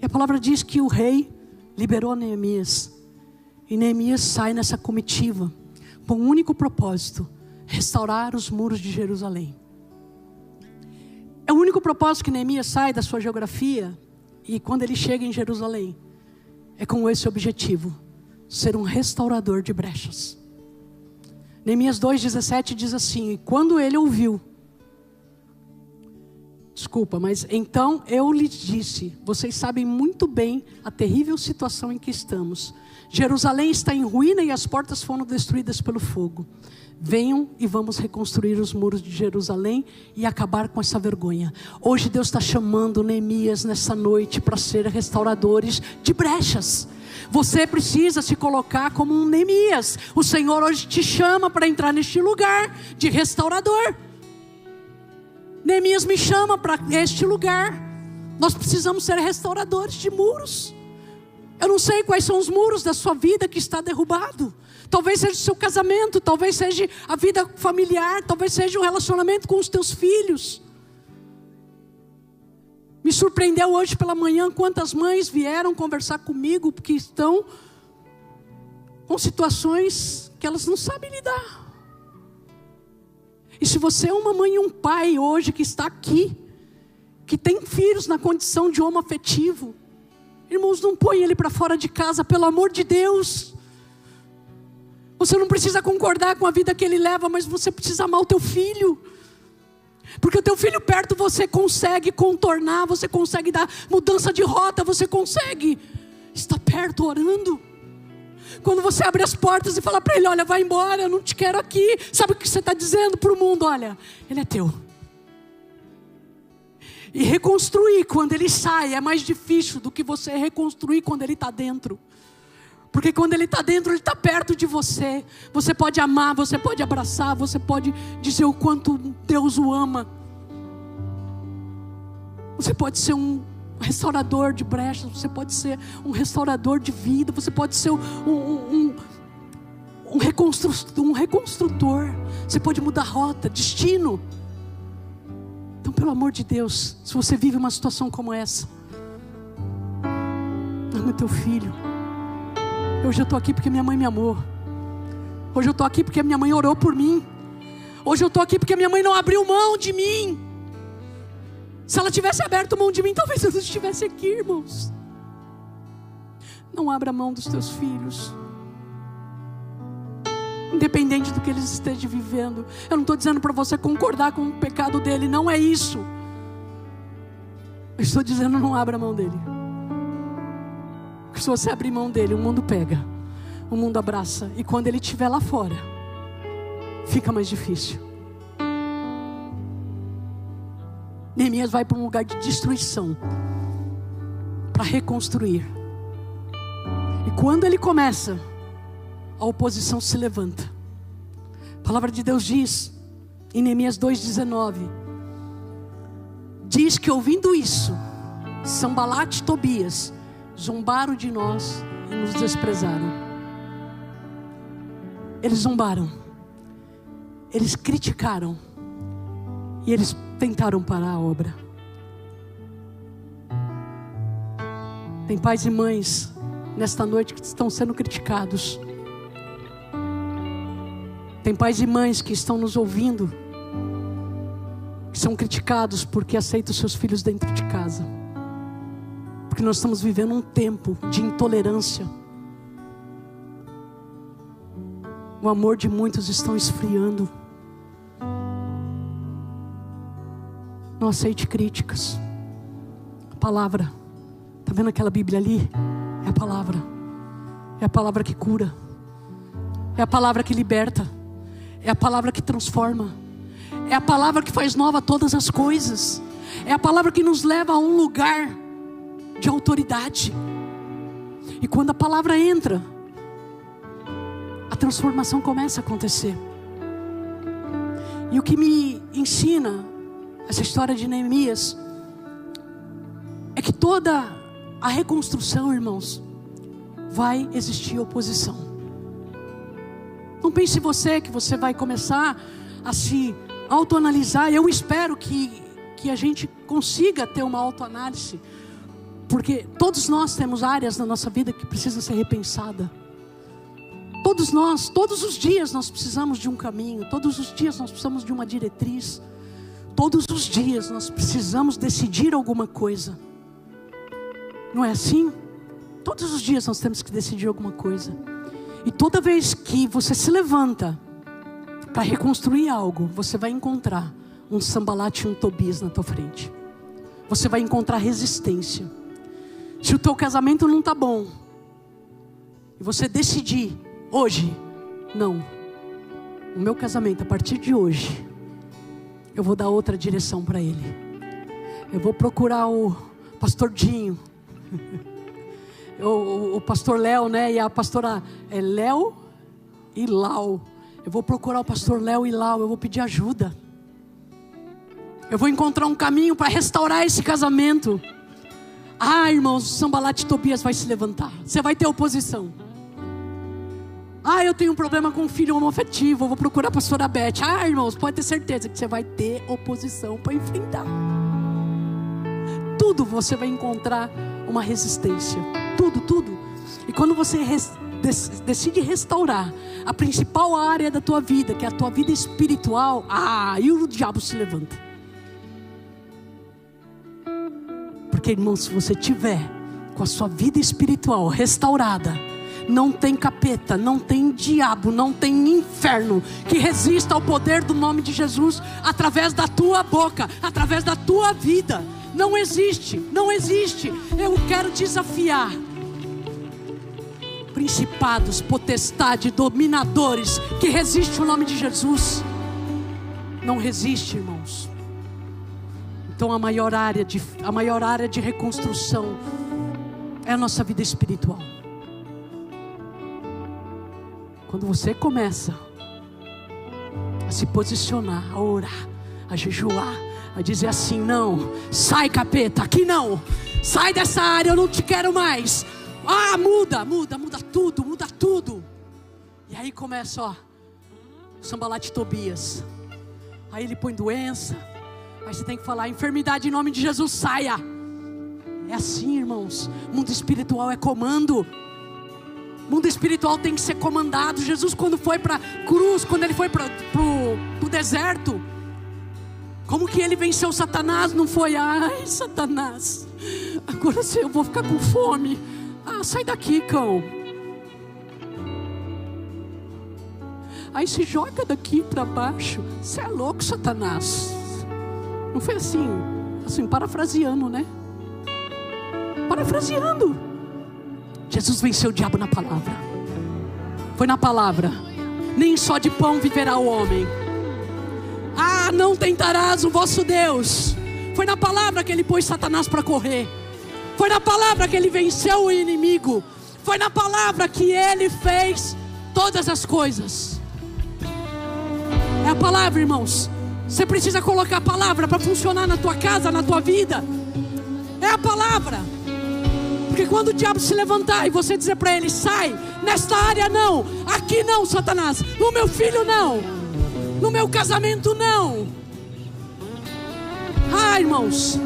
S1: E a palavra diz que o rei liberou Neemias. E Neemias sai nessa comitiva com um único propósito: restaurar os muros de Jerusalém. É o único propósito que Neemias sai da sua geografia. E quando ele chega em Jerusalém, é com esse objetivo: ser um restaurador de brechas. Neemias 2,17 diz assim: e quando ele ouviu, mas então eu lhes disse: vocês sabem muito bem a terrível situação em que estamos. Jerusalém está em ruína e as portas foram destruídas pelo fogo. Venham e vamos reconstruir os muros de Jerusalém e acabar com essa vergonha. Hoje Deus está chamando Neemias nessa noite para ser restauradores de brechas. Você precisa se colocar como um Neemias. O Senhor hoje te chama para entrar neste lugar de restaurador. Neemias me chama para este lugar. Nós precisamos ser restauradores de muros. Eu não sei quais são os muros da sua vida que está derrubado. Talvez seja o seu casamento, talvez seja a vida familiar, talvez seja o relacionamento com os teus filhos. Me surpreendeu hoje pela manhã quantas mães vieram conversar comigo porque estão com situações que elas não sabem lidar. E se você é uma mãe e um pai hoje que está aqui, que tem filhos na condição de homoafetivo, irmãos, não põe ele para fora de casa, pelo amor de Deus. Você não precisa concordar com a vida que ele leva, mas você precisa amar o teu filho. Porque o teu filho perto você consegue contornar, você consegue dar mudança de rota, você consegue estar perto orando. Quando você abre as portas e fala para ele: olha, vai embora, eu não te quero aqui. Sabe o que você está dizendo para o mundo? Olha, ele é teu. E reconstruir quando ele sai é mais difícil do que você reconstruir quando ele está dentro. Porque quando ele está dentro, ele está perto de você. Você pode amar, você pode abraçar, você pode dizer o quanto Deus o ama. Você pode ser um restaurador de brechas, você pode ser um restaurador de vida, você pode ser um reconstrutor. Você pode mudar rota, destino. Então, pelo amor de Deus, se você vive uma situação como essa, ama teu filho. Hoje eu estou aqui porque minha mãe me amou. Hoje eu estou aqui porque minha mãe orou por mim. Hoje eu estou aqui porque minha mãe não abriu mão de mim. Se ela tivesse aberto mão de mim, talvez eu não estivesse aqui, irmãos. Não abra mão dos teus filhos, independente do que eles estejam vivendo. Eu não estou dizendo para você concordar com o pecado dele, não é isso. Eu estou dizendo: não abra mão dele. Porque se você abrir mão dele, o mundo pega, o mundo abraça. E quando ele estiver lá fora, fica mais difícil. Neemias vai para um lugar de destruição para reconstruir. E quando ele começa, a oposição se levanta. A palavra de Deus diz em Neemias 2,19, diz que ouvindo isso, Sanbalat e Tobias zombaram de nós e nos desprezaram. Eles zombaram, eles criticaram e eles tentaram parar a obra. Tem pais e mães nesta noite que estão sendo criticados. Tem pais e mães que estão nos ouvindo, que são criticados porque aceitam seus filhos dentro de casa. Porque nós estamos vivendo um tempo de intolerância O amor de muitos está esfriando. Não aceite críticas. A palavra, está vendo aquela Bíblia ali? É a palavra. É a palavra que cura. É a palavra que liberta. É a palavra que transforma. É a palavra que faz nova todas as coisas. É a palavra que nos leva a um lugar de autoridade. E quando a palavra entra, a transformação começa a acontecer. E o que me ensina essa história de Neemias é que toda a reconstrução, irmãos, vai existir oposição. Não pense você que você vai começar a se autoanalisar. Eu espero que a gente consiga ter uma autoanálise, porque todos nós temos áreas na nossa vida que precisam ser repensadas. Todos nós, todos os dias nós precisamos de um caminho. Todos os dias nós precisamos de uma diretriz. Todos os dias nós precisamos decidir alguma coisa. Não é assim? Todos os dias nós temos que decidir alguma coisa. E toda vez que você se levanta para reconstruir algo, você vai encontrar um Sambalat e um Tobias na tua frente. Você vai encontrar resistência. Se o teu casamento não está bom, e você decidir hoje, não, o meu casamento a partir de hoje, eu vou dar outra direção para ele. Eu vou procurar o pastor Dinho, o pastor Léo, né? E a pastora Léo e Lau. Eu vou procurar o pastor Léo e Lau. Eu vou pedir ajuda. Eu vou encontrar um caminho para restaurar esse casamento. Ah, irmãos, o Sambalat Tobias vai se levantar. Você vai ter oposição. Ah, eu tenho um problema com um filho homoafetivo. Eu vou procurar a pastora Beth. Ah, irmãos, pode ter certeza que você vai ter oposição para enfrentar. Tudo você vai encontrar uma resistência. Tudo. E quando você decide restaurar a principal área da tua vida, que é a tua vida espiritual, aí o diabo se levanta. Porque, irmão, se você tiver com a sua vida espiritual restaurada, não tem capeta, não tem diabo, não tem inferno que resista ao poder do nome de Jesus através da tua boca, através da tua vida. Não existe, não existe. Eu quero desafiar principados, potestades, dominadores que resistem ao nome de Jesus. Não resiste, irmãos. Então a maior área de reconstrução é a nossa vida espiritual. Quando você começa a se posicionar, a orar, a jejuar, a dizer assim: não, sai capeta, aqui não, sai dessa área, eu não te quero mais. Ah, muda tudo. E aí começa, ó, o Sambalat Tobias. Aí ele põe doença. Aí você tem que falar: enfermidade em nome de Jesus, saia. É assim, irmãos. Mundo espiritual é comando. Mundo espiritual tem que ser comandado. Jesus, quando foi para a cruz, quando ele foi pro deserto, como que ele venceu Satanás? Não foi: ai, Satanás, agora eu vou ficar com fome. Ah, sai daqui, cão. Aí se joga daqui para baixo. Você é louco, Satanás. Não foi assim, parafraseando, né? Parafraseando. Jesus venceu o diabo na palavra. Foi na palavra. Nem só de pão viverá o homem. Ah, não tentarás o vosso Deus. Foi na palavra que ele pôs Satanás para correr. Foi na palavra que ele venceu o inimigo. Foi na palavra que ele fez todas as coisas. É a palavra, irmãos. Você precisa colocar a palavra para funcionar na tua casa, na tua vida. É a palavra. Porque quando o diabo se levantar e você dizer para ele: sai, nesta área não, aqui não, Satanás, no meu filho não, no meu casamento não. Ah, irmãos,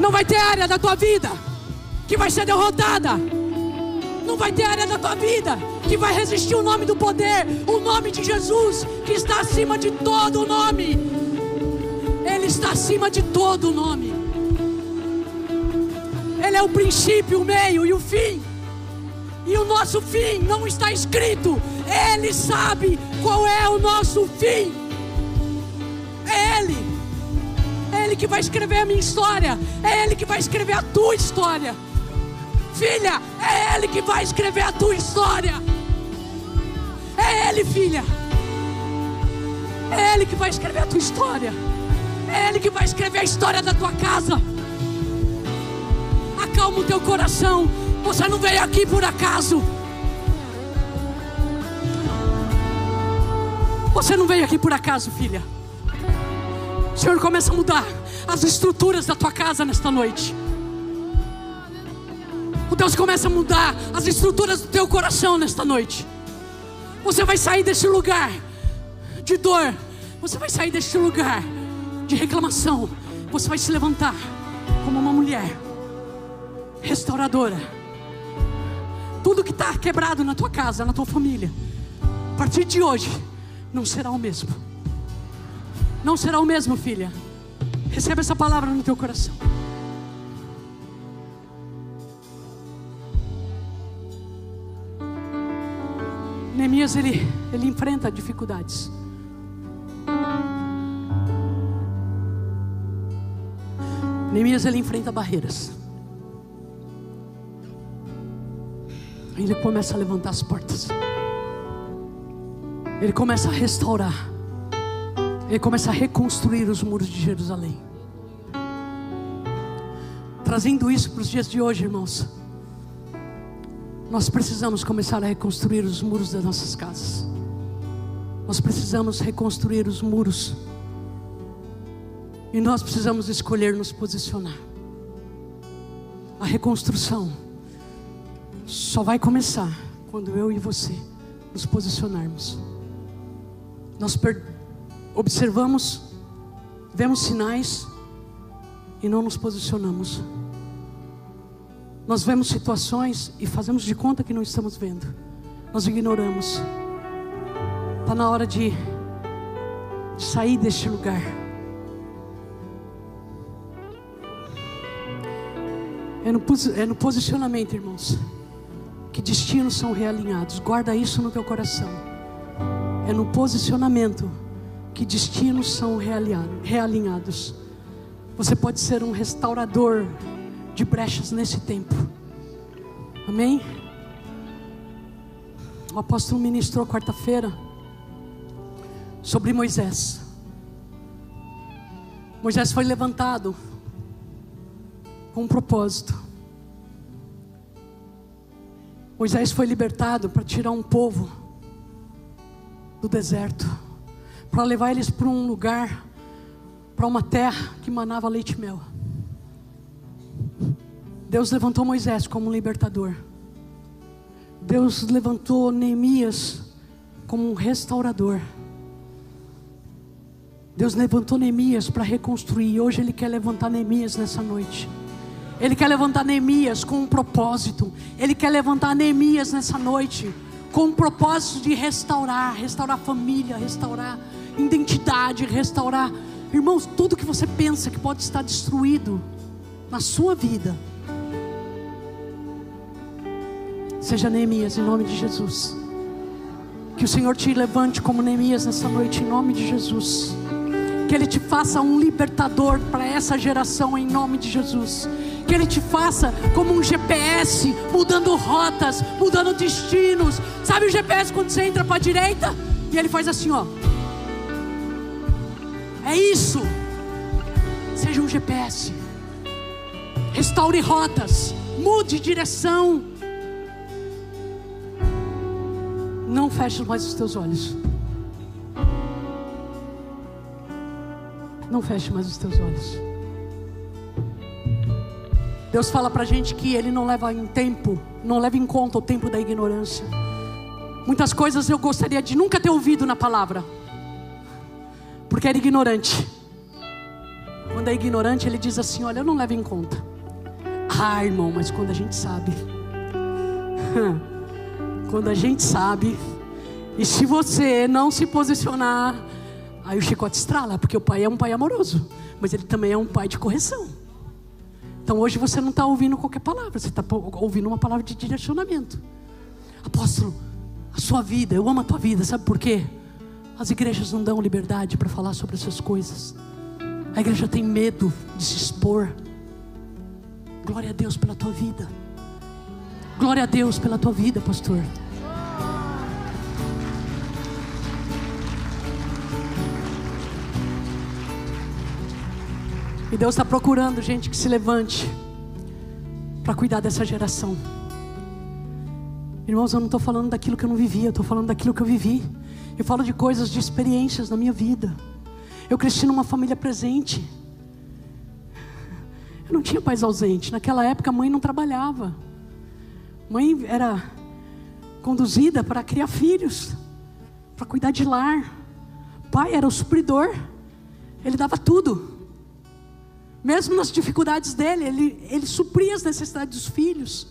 S1: não vai ter área da tua vida que vai ser derrotada. Não vai ter área da tua vida que vai resistir o nome do poder, o nome de Jesus, que está acima de todo o nome. Ele está acima de todo o nome. Ele é o princípio, o meio e o fim. E o nosso fim não está escrito. Ele sabe qual é o nosso fim. É Ele. É Ele que vai escrever a minha história. É Ele que vai escrever a tua história. Filha, é Ele que vai escrever a tua história. É Ele, filha. É Ele que vai escrever a tua história. É Ele que vai escrever a história da tua casa. Acalma o teu coração. Você não veio aqui por acaso. Você não veio aqui por acaso, filha. O Senhor começa a mudar as estruturas da tua casa nesta noite. O Deus começa a mudar as estruturas do teu coração nesta noite. Você vai sair desse lugar de dor. Você vai sair desse lugar de reclamação. Você vai se levantar como uma mulher restauradora. Tudo que está quebrado na tua casa, na tua família, a partir de hoje não será o mesmo. Não será o mesmo, filha. Receba essa palavra no teu coração. Neemias, ele enfrenta dificuldades. Neemias, ele enfrenta barreiras. Ele começa a levantar as portas. Ele começa a restaurar. Ele começa a reconstruir os muros de Jerusalém. Trazendo isso para os dias de hoje, irmãos. Nós precisamos começar a reconstruir os muros das nossas casas. Nós precisamos reconstruir os muros. E nós precisamos escolher nos posicionar. A reconstrução só vai começar quando eu e você nos posicionarmos. Nós observamos, vemos sinais e não nos posicionamos. Nós vemos situações e fazemos de conta que não estamos vendo. Nós ignoramos. Está na hora de sair deste lugar. É no posicionamento, irmãos, que destinos são realinhados. Guarda isso no teu coração. É no posicionamento que destinos são realinhados. Você pode ser um restaurador de brechas nesse tempo. Amém? O apóstolo ministrou quarta-feira sobre Moisés. Moisés foi levantado com um propósito. Moisés foi libertado para tirar um povo do deserto, para levar eles para um lugar, para uma terra que manava leite e mel. Deus levantou Moisés como um libertador. Deus levantou Neemias como um restaurador. Deus levantou Neemias para reconstruir. E hoje Ele quer levantar Neemias nessa noite. Ele quer levantar Neemias com um propósito. Ele quer levantar Neemias nessa noite com um propósito de restaurar a família, restaurar identidade, restaurar, irmãos, tudo que você pensa que pode estar destruído na sua vida. Seja Neemias em nome de Jesus. Que o Senhor te levante como Neemias nessa noite em nome de Jesus. Que Ele te faça um libertador para essa geração em nome de Jesus. Que Ele te faça como um GPS, mudando rotas, mudando destinos. Sabe o GPS quando você entra para a direita? E ele faz assim, ó. É isso. Seja um GPS. Restaure rotas. Mude direção. Não feche mais os teus olhos. Não feche mais os teus olhos. Deus fala pra gente que Ele não leva em conta o tempo da ignorância. Muitas coisas eu gostaria de nunca ter ouvido na palavra, porque era ignorante. Quando é ignorante, Ele diz assim, olha, eu não levo em conta. Ah, irmão, mas quando a gente sabe, quando a gente sabe, e se você não se posicionar, aí o chicote estrala, porque o pai é um pai amoroso, mas Ele também é um pai de correção. Então hoje você não está ouvindo qualquer palavra, você está ouvindo uma palavra de direcionamento. Apóstolo, a sua vida, eu amo a tua vida, sabe por quê? As igrejas não dão liberdade para falar sobre essas coisas. A igreja tem medo de se expor. Glória a Deus pela tua vida. Glória a Deus pela tua vida, pastor. E Deus está procurando gente que se levante para cuidar dessa geração. Irmãos, eu não estou falando daquilo que eu não vivi, eu estou falando daquilo que eu vivi. Eu falo de coisas, de experiências na minha vida. Eu cresci numa família presente. Eu não tinha pais ausentes. Naquela época a mãe não trabalhava. Mãe era conduzida para criar filhos, para cuidar de lar. Pai era o supridor. Ele dava tudo. Mesmo nas dificuldades dele, ele supria as necessidades dos filhos.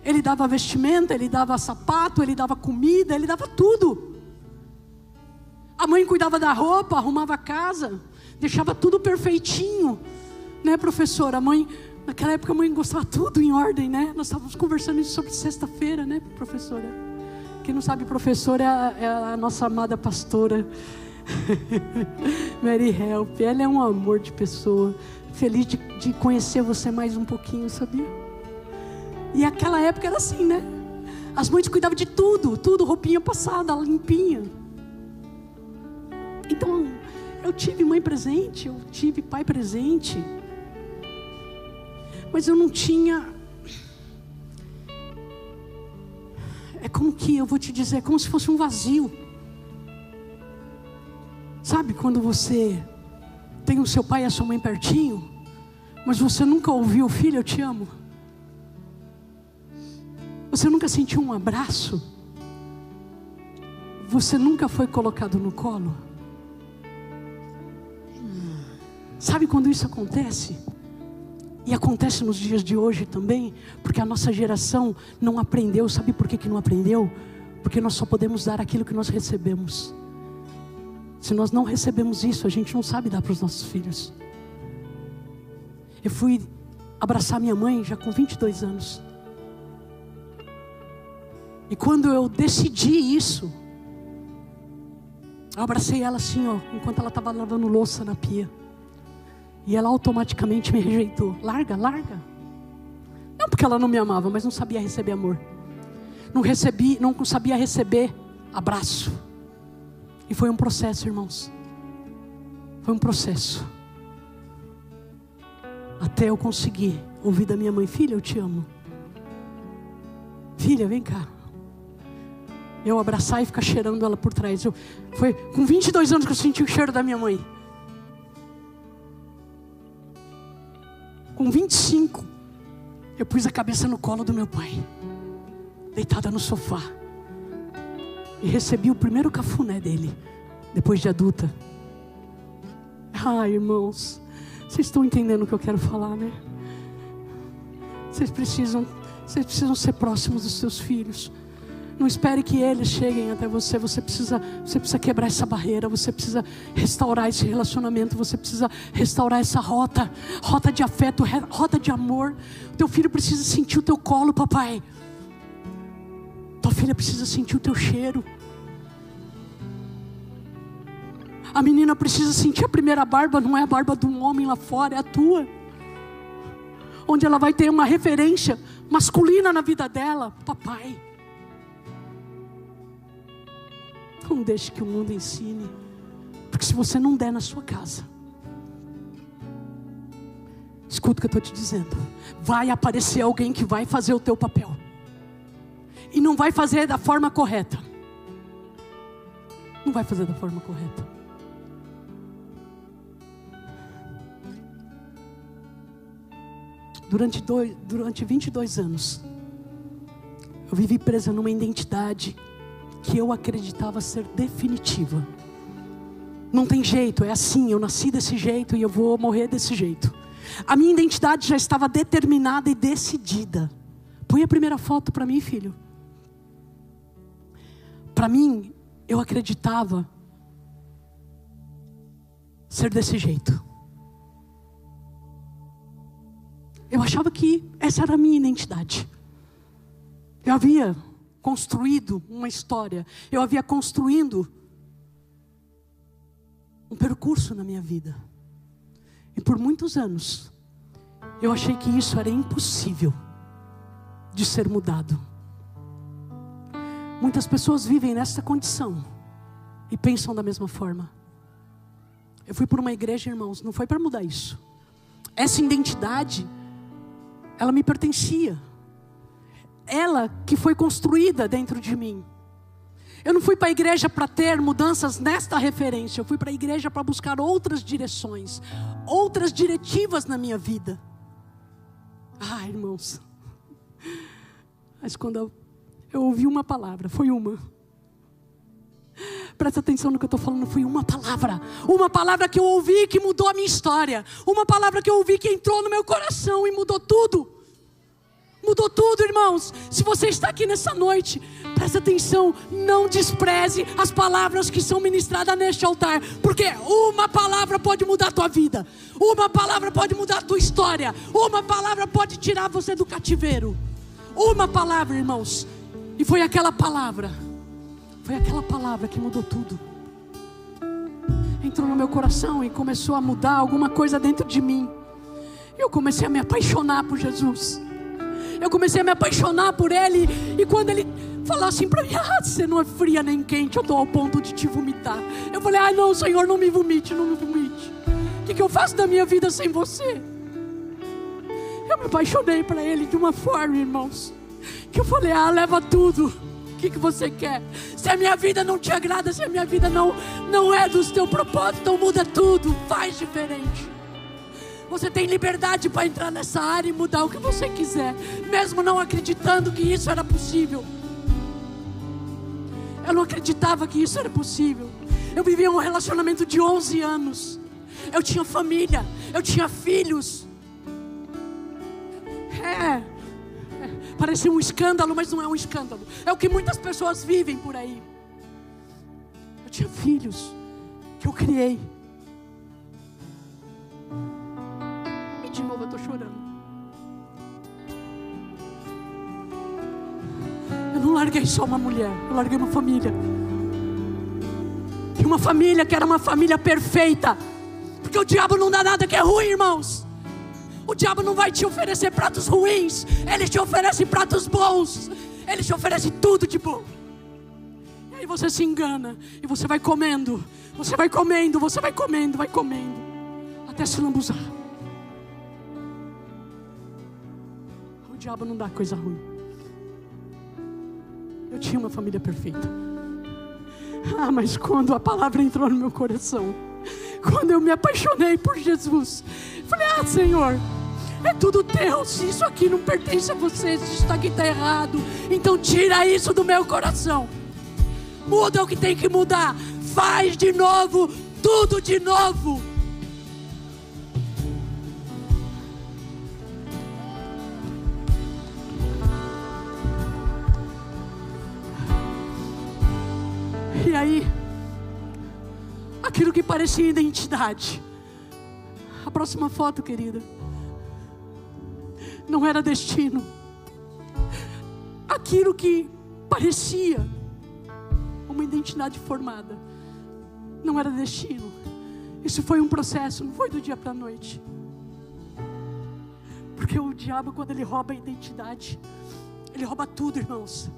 S1: Ele dava vestimenta, ele dava sapato, ele dava comida, ele dava tudo. A mãe cuidava da roupa, arrumava a casa, deixava tudo perfeitinho, né, professora? A mãe, naquela época a mãe gostava tudo em ordem, né? Nós estávamos conversando isso sobre sexta-feira, né, professora? Quem não sabe, professora é a nossa amada pastora Mary Help. Ela é um amor de pessoa. Feliz de conhecer você mais um pouquinho, sabia? E aquela época era assim, né? As mães cuidavam de tudo, roupinha passada, limpinha. Então, eu tive mãe presente, eu tive pai presente, mas eu não tinha. É como que, eu vou te dizer, como se fosse um vazio. Sabe quando você tem o seu pai e a sua mãe pertinho, mas você nunca ouviu, filho, eu te amo? Você nunca sentiu um abraço? Você nunca foi colocado no colo? Sabe quando isso acontece? E acontece nos dias de hoje também, porque a nossa geração não aprendeu. Sabe por que não aprendeu? Porque nós só podemos dar aquilo que nós recebemos. Se nós não recebemos isso, a gente não sabe dar para os nossos filhos. Eu fui abraçar minha mãe já com 22 anos. E quando eu decidi isso, eu abracei ela assim, ó, enquanto ela estava lavando louça na pia. E ela automaticamente me rejeitou. Larga, larga. Não porque ela não me amava, mas não sabia receber amor. Não sabia receber abraço. E foi um processo, irmãos. Foi um processo. Até eu conseguir ouvir da minha mãe: filha, eu te amo. Filha, vem cá. Eu abraçar e ficar cheirando ela por trás. Foi com 22 anos que eu senti o cheiro da minha mãe. Com 25, eu pus a cabeça no colo do meu pai, deitada no sofá, e recebi o primeiro cafuné dele, depois de adulta. Ai, irmãos, vocês estão entendendo o que eu quero falar, né? Vocês precisam ser próximos dos seus filhos. Não espere que eles cheguem até você. Você precisa quebrar essa barreira. Você precisa restaurar esse relacionamento. Você precisa restaurar essa rota de afeto, rota de amor. O teu filho precisa sentir o teu colo, papai. Tua filha precisa sentir o teu cheiro. A menina precisa sentir a primeira barba. Não é a barba de um homem lá fora, é a tua. Onde ela vai ter uma referência masculina na vida dela. Papai, não deixe que o mundo ensine. Porque se você não der na sua casa, escuta o que eu estou te dizendo, vai aparecer alguém que vai fazer o teu papel. E não vai fazer da forma correta. Não vai fazer da forma correta. Durante 22 anos, eu vivi presa numa identidade que eu acreditava ser definitiva. Não tem jeito, é assim, eu nasci desse jeito e eu vou morrer desse jeito. A minha identidade já estava determinada e decidida. Põe a primeira foto para mim, filho. Para mim, eu acreditava ser desse jeito. achava que essa era a minha identidade. Eu havia construído uma história. Eu havia construindo um percurso na minha vida. E por muitos anos, eu achei que isso era impossível de ser mudado. Muitas pessoas vivem nessa condição e pensam da mesma forma. Eu fui por uma igreja, irmãos, não foi para mudar isso. Essa identidade, ela me pertencia. Ela que foi construída dentro de mim. Eu não fui para a igreja para ter mudanças nesta referência. Eu fui para a igreja para buscar outras direções, outras diretivas na minha vida. Irmãos, mas quando eu ouvi uma palavra, foi uma. Presta atenção no que eu estou falando, foi uma palavra que eu ouvi que mudou a minha história, uma palavra que eu ouvi que entrou no meu coração e mudou tudo. Mudou tudo, irmãos. Se você está aqui nessa noite, presta atenção, não despreze as palavras que são ministradas neste altar, porque uma palavra pode mudar a tua vida, uma palavra pode mudar a tua história, uma palavra pode tirar você do cativeiro. Uma palavra, irmãos. E foi aquela palavra que mudou tudo. Entrou no meu coração e começou a mudar alguma coisa dentro de mim. Eu comecei a me apaixonar por Jesus. Eu comecei a me apaixonar por Ele. E quando Ele falou assim para mim: você não é fria nem quente, eu estou ao ponto de te vomitar. Eu falei: não, Senhor, não me vomite, não me vomite. O que eu faço da minha vida sem você? Eu me apaixonei para Ele de uma forma, irmãos, que eu falei: leva tudo. O que você quer? Se a minha vida não te agrada, se a minha vida não é do teu propósito, então muda tudo, faz diferente. Você tem liberdade para entrar nessa área e mudar o que você quiser, mesmo não acreditando que isso era possível. Eu não acreditava que isso era possível. Eu vivia um relacionamento de 11 anos. Eu tinha família, eu tinha filhos. Parece um escândalo, mas não é um escândalo. É o que muitas pessoas vivem por aí. Eu tinha filhos que eu criei. E de novo eu estou chorando. Eu não larguei só uma mulher, eu larguei uma família. E uma família que era uma família perfeita. Porque o diabo não dá nada que é ruim, irmãos. O diabo não vai te oferecer pratos ruins. Ele te oferece pratos bons. Ele te oferece tudo de bom. E aí você se engana. E você vai comendo. Você vai comendo, você vai comendo, vai comendo. Até se lambuzar. O diabo não dá coisa ruim. Eu tinha uma família perfeita. Mas quando a palavra entrou no meu coração, quando eu me apaixonei por Jesus, falei: Senhor, é tudo teu. Se isso aqui não pertence a você, se isso aqui está errado, então tira isso do meu coração. Muda o que tem que mudar. Faz de novo, tudo de novo. E aí, aquilo que parecia identidade. A próxima foto, querida. Não era destino. Aquilo que parecia uma identidade formada não era destino. Isso foi um processo, não foi do dia para a noite. Porque o diabo, quando ele rouba a identidade, ele rouba tudo, irmãos.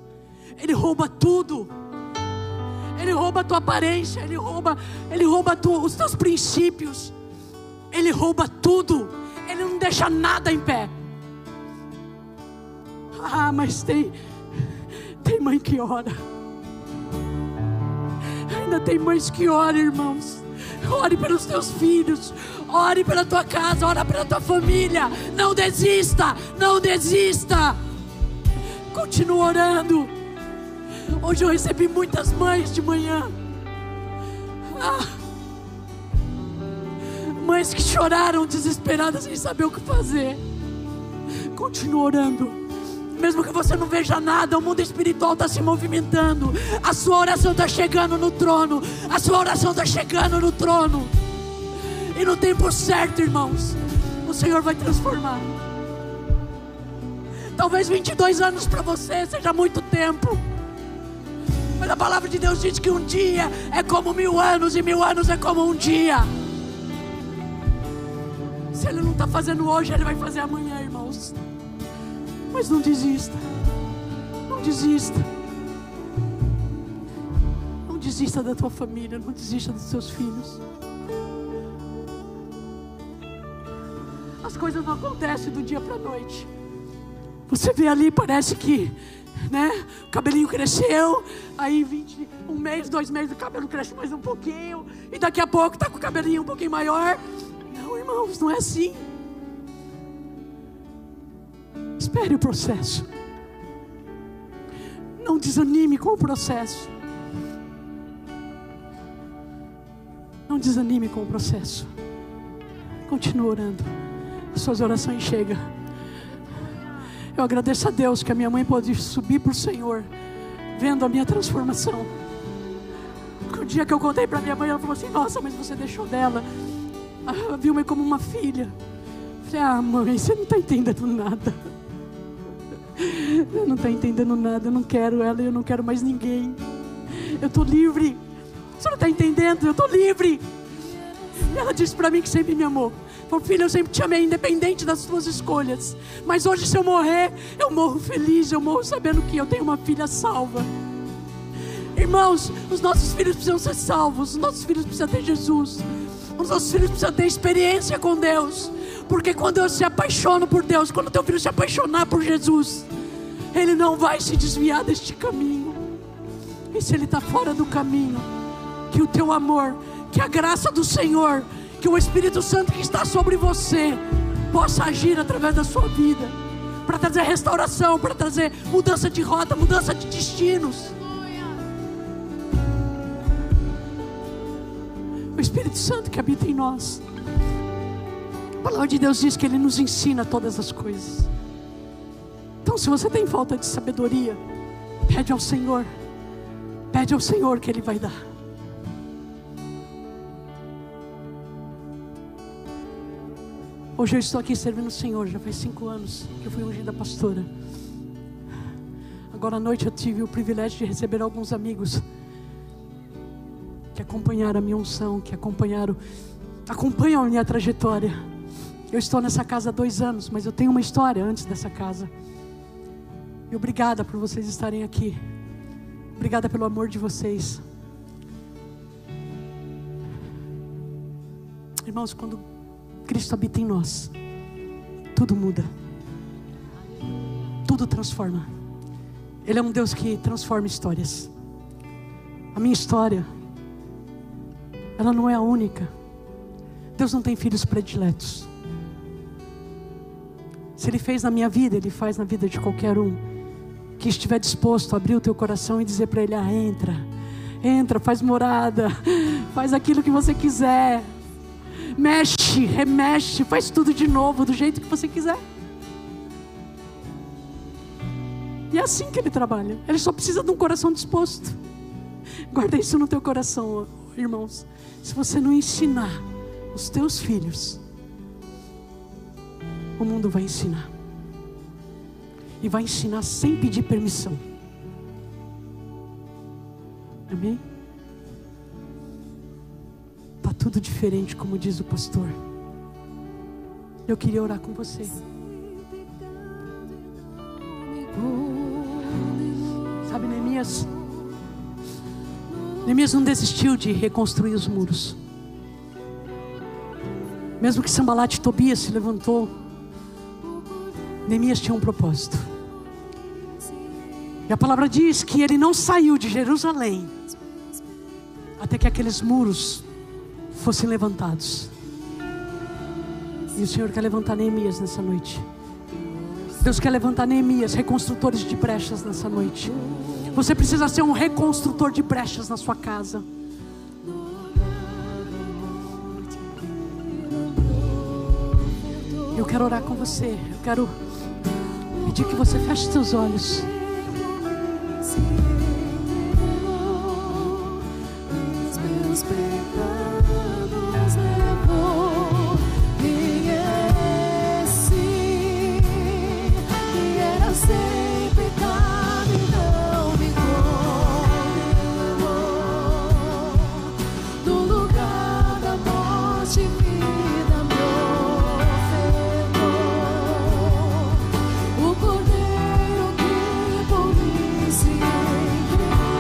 S1: Ele rouba tudo. Ele rouba a tua aparência, ele rouba os teus princípios. Ele rouba tudo. Ele não deixa nada em pé. Mas tem mãe que ora. Ainda tem mães que oram, irmãos. Ore pelos teus filhos. Ore pela tua casa, ore pela tua família. Não desista, não desista. Continua orando. Hoje eu recebi muitas mães de manhã. Mães que choraram desesperadas sem saber o que fazer. Continua orando. Mesmo que você não veja nada, o mundo espiritual está se movimentando. A sua oração está chegando no trono. A sua oração está chegando no trono. E no tempo certo, irmãos, o Senhor vai transformar. Talvez 22 anos para você seja muito tempo. Mas a palavra de Deus diz que um dia é como 1000 anos e 1000 anos é como um dia. Se Ele não está fazendo hoje, Ele vai fazer amanhã, irmãos. Mas não desista. Não desista. Não desista da tua família. Não desista dos seus filhos. As coisas não acontecem do dia para a noite. Você vê ali, parece que, né, o cabelinho cresceu. Aí 1 mês, 2 meses, o cabelo cresce mais um pouquinho. E daqui a pouco está com o cabelinho um pouquinho maior. Não, irmãos, não é assim. Espere o processo. Não desanime com o processo. Não desanime com o processo. Continue orando. As suas orações chegam. Eu agradeço a Deus que a minha mãe pôde subir para o Senhor, vendo a minha transformação. O dia que eu contei para minha mãe, ela falou assim: nossa, mas você deixou dela. Ela viu-me como uma filha. Eu falei: ah, mãe, você não está entendendo nada. Eu não está entendendo nada. Eu não quero ela, eu não quero mais ninguém. Eu estou livre. Você não está entendendo? Eu estou livre. E ela disse para mim que sempre me amou. Falou: filha, eu sempre te amei, independente das tuas escolhas. Mas hoje, se eu morrer, eu morro feliz. Eu morro sabendo que eu tenho uma filha salva. Irmãos, os nossos filhos precisam ser salvos. Os nossos filhos precisam ter Jesus. Os nossos filhos precisam ter experiência com Deus. Porque quando eu se apaixono por Deus, quando teu filho se apaixonar por Jesus, ele não vai se desviar deste caminho. E se ele está fora do caminho, que o teu amor, que a graça do Senhor, que o Espírito Santo que está sobre você possa agir através da sua vida, para trazer restauração, para trazer mudança de rota, mudança de destinos. O Espírito Santo que habita em nós, a palavra de Deus diz que Ele nos ensina todas as coisas. Então, se você tem falta de sabedoria, pede ao Senhor. Pede ao Senhor que Ele vai dar. Hoje eu estou aqui servindo o Senhor. Já faz 5 anos que eu fui ungida pastora. Agora à noite eu tive o privilégio de receber alguns amigos que acompanharam a minha unção, que acompanham a minha trajetória. Eu estou nessa casa há 2 anos, mas eu tenho uma história antes dessa casa. E obrigada por vocês estarem aqui. Obrigada pelo amor de vocês. Irmãos, quando Cristo habita em nós, tudo muda, tudo transforma. Ele é um Deus que transforma histórias. A minha história, ela não é a única. Deus não tem filhos prediletos. Se Ele fez na minha vida, Ele faz na vida de qualquer um que estiver disposto a abrir o teu coração e dizer para Ele: ah, entra, faz morada, faz aquilo que você quiser, mexe, remexe, faz tudo de novo, do jeito que você quiser. E é assim que Ele trabalha. Ele só precisa de um coração disposto. Guarda isso no teu coração, irmãos. Se você não ensinar os teus filhos, o mundo vai ensinar. E vai ensinar sem pedir permissão. Amém? Está tudo diferente, como diz o pastor. Eu queria orar com você. Sabe, Neemias não desistiu de reconstruir os muros. Mesmo que Sambalat e Tobias se levantou, Neemias tinha um propósito. E a palavra diz que ele não saiu de Jerusalém até que aqueles muros fossem levantados. E o Senhor quer levantar Neemias nessa noite. Deus quer levantar Neemias, reconstrutores de brechas nessa noite. Você precisa ser um reconstrutor de brechas na sua casa. Eu quero orar com você. Eu quero pedir que você feche seus olhos.
S2: de vida me ofertou, o Cordeiro que por mim se entregou.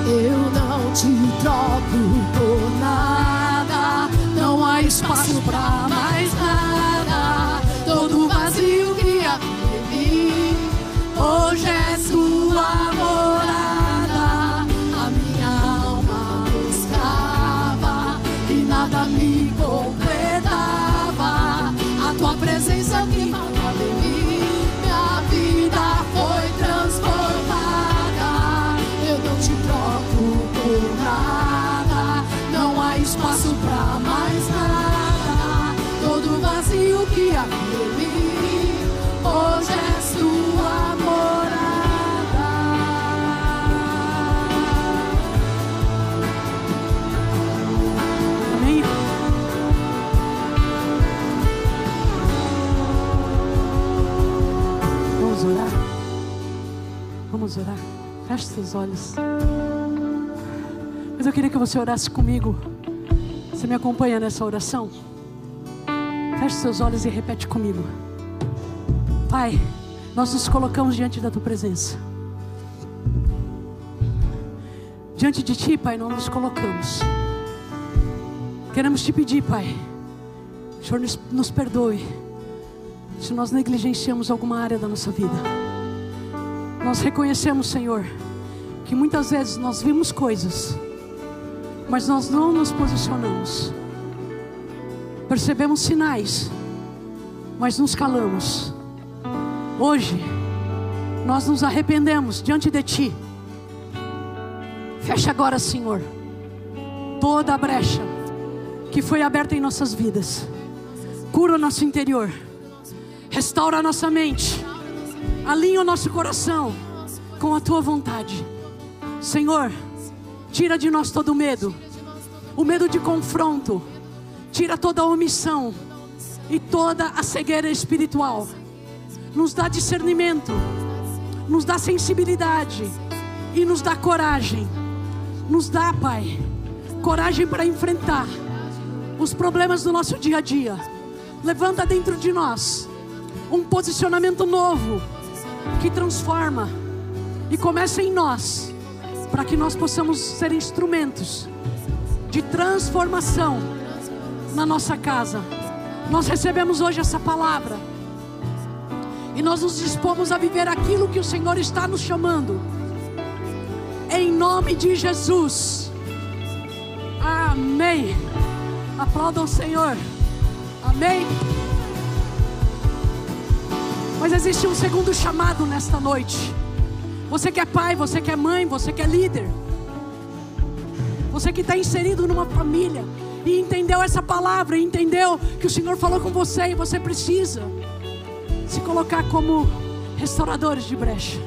S2: Eu não te troco por nada, não há espaço pra mais nada. Todo vazio que havia em mim hoje é sua morada. A minha alma buscava e nada me completava. A tua presença que faltava em mim, minha vida foi transformada. Eu não te troco por nada, não há espaço pra mais nada. Todo vazio que havia em mim hoje é sua morada.
S1: Amém? Vamos orar. Vamos orar. Feche seus olhos. Mas eu queria que você orasse comigo. Você me acompanha nessa oração? Feche seus olhos e repete comigo. Pai, nós nos colocamos diante da tua presença. Diante de ti, Pai, nós nos colocamos. Queremos te pedir, Pai, o Senhor nos perdoe se nós negligenciamos alguma área da nossa vida. Nós reconhecemos, Senhor, que muitas vezes nós vimos coisas, mas nós não nos posicionamos. Percebemos sinais, mas nos calamos. Hoje, nós nos arrependemos diante de ti. Fecha agora, Senhor, toda a brecha que foi aberta em nossas vidas. Cura o nosso interior, restaura a nossa mente, alinha o nosso coração com a tua vontade. Senhor, tira de nós todo o medo de confronto, tira toda a omissão e toda a cegueira espiritual. Nos dá discernimento, nos dá sensibilidade e nos dá coragem. Nos dá, Pai, coragem para enfrentar os problemas do nosso dia a dia. Levanta dentro de nós um posicionamento novo que transforma e começa em nós, para que nós possamos ser instrumentos de transformação na nossa casa. Nós recebemos hoje essa palavra e nós nos dispomos a viver aquilo que o Senhor está nos chamando, em nome de Jesus. Amém. Aplaudam o Senhor. Amém. Mas existe um segundo chamado nesta noite. Você que é pai, você que é mãe, você que é líder, você que está inserido numa família e entendeu essa palavra, e entendeu que o Senhor falou com você, e você precisa se colocar como restauradores de brecha.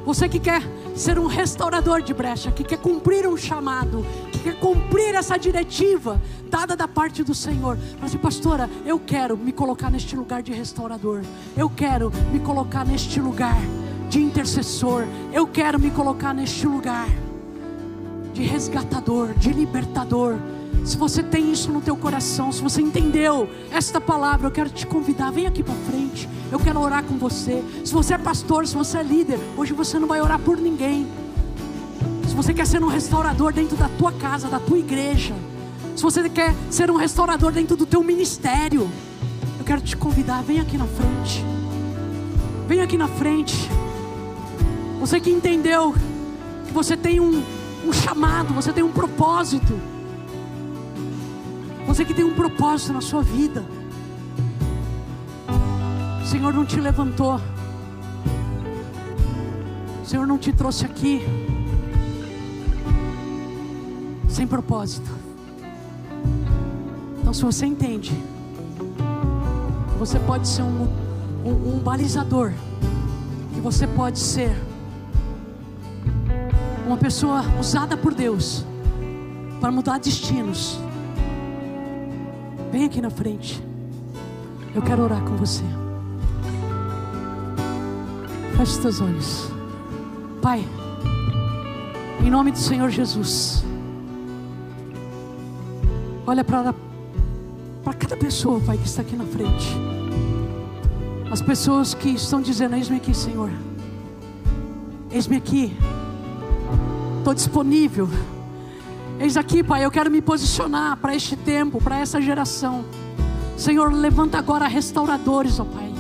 S1: Você que quer ser um restaurador de brecha, que quer cumprir um chamado, que quer cumprir essa diretiva dada da parte do Senhor. Mas, pastora, eu quero me colocar neste lugar de restaurador. Eu quero me colocar neste lugar de intercessor. Eu quero me colocar neste lugar de resgatador, de libertador. Se você tem isso no teu coração, se você entendeu esta palavra, eu quero te convidar, vem aqui para frente. Eu quero orar com você. Se você é pastor, se você é líder, hoje você não vai orar por ninguém. Se você quer ser um restaurador dentro da tua casa, da tua igreja, se você quer ser um restaurador dentro do teu ministério, eu quero te convidar, vem aqui na frente. Vem aqui na frente. Você que entendeu que você tem um chamado, você tem um propósito. Você que tem um propósito na sua vida. O Senhor não te levantou, o Senhor não te trouxe aqui sem propósito. Então, se você entende, você pode ser um balizador, que você pode ser uma pessoa usada por Deus para mudar destinos, vem aqui na frente. Eu quero orar com você. Feche os teus olhos. Pai, em nome do Senhor Jesus, olha para cada pessoa, Pai, que está aqui na frente. As pessoas que estão dizendo: eis-me aqui, Senhor, eis-me aqui, estou disponível. Eis aqui, Pai, eu quero me posicionar para este tempo, para essa geração. Senhor, levanta agora restauradores, ó Pai.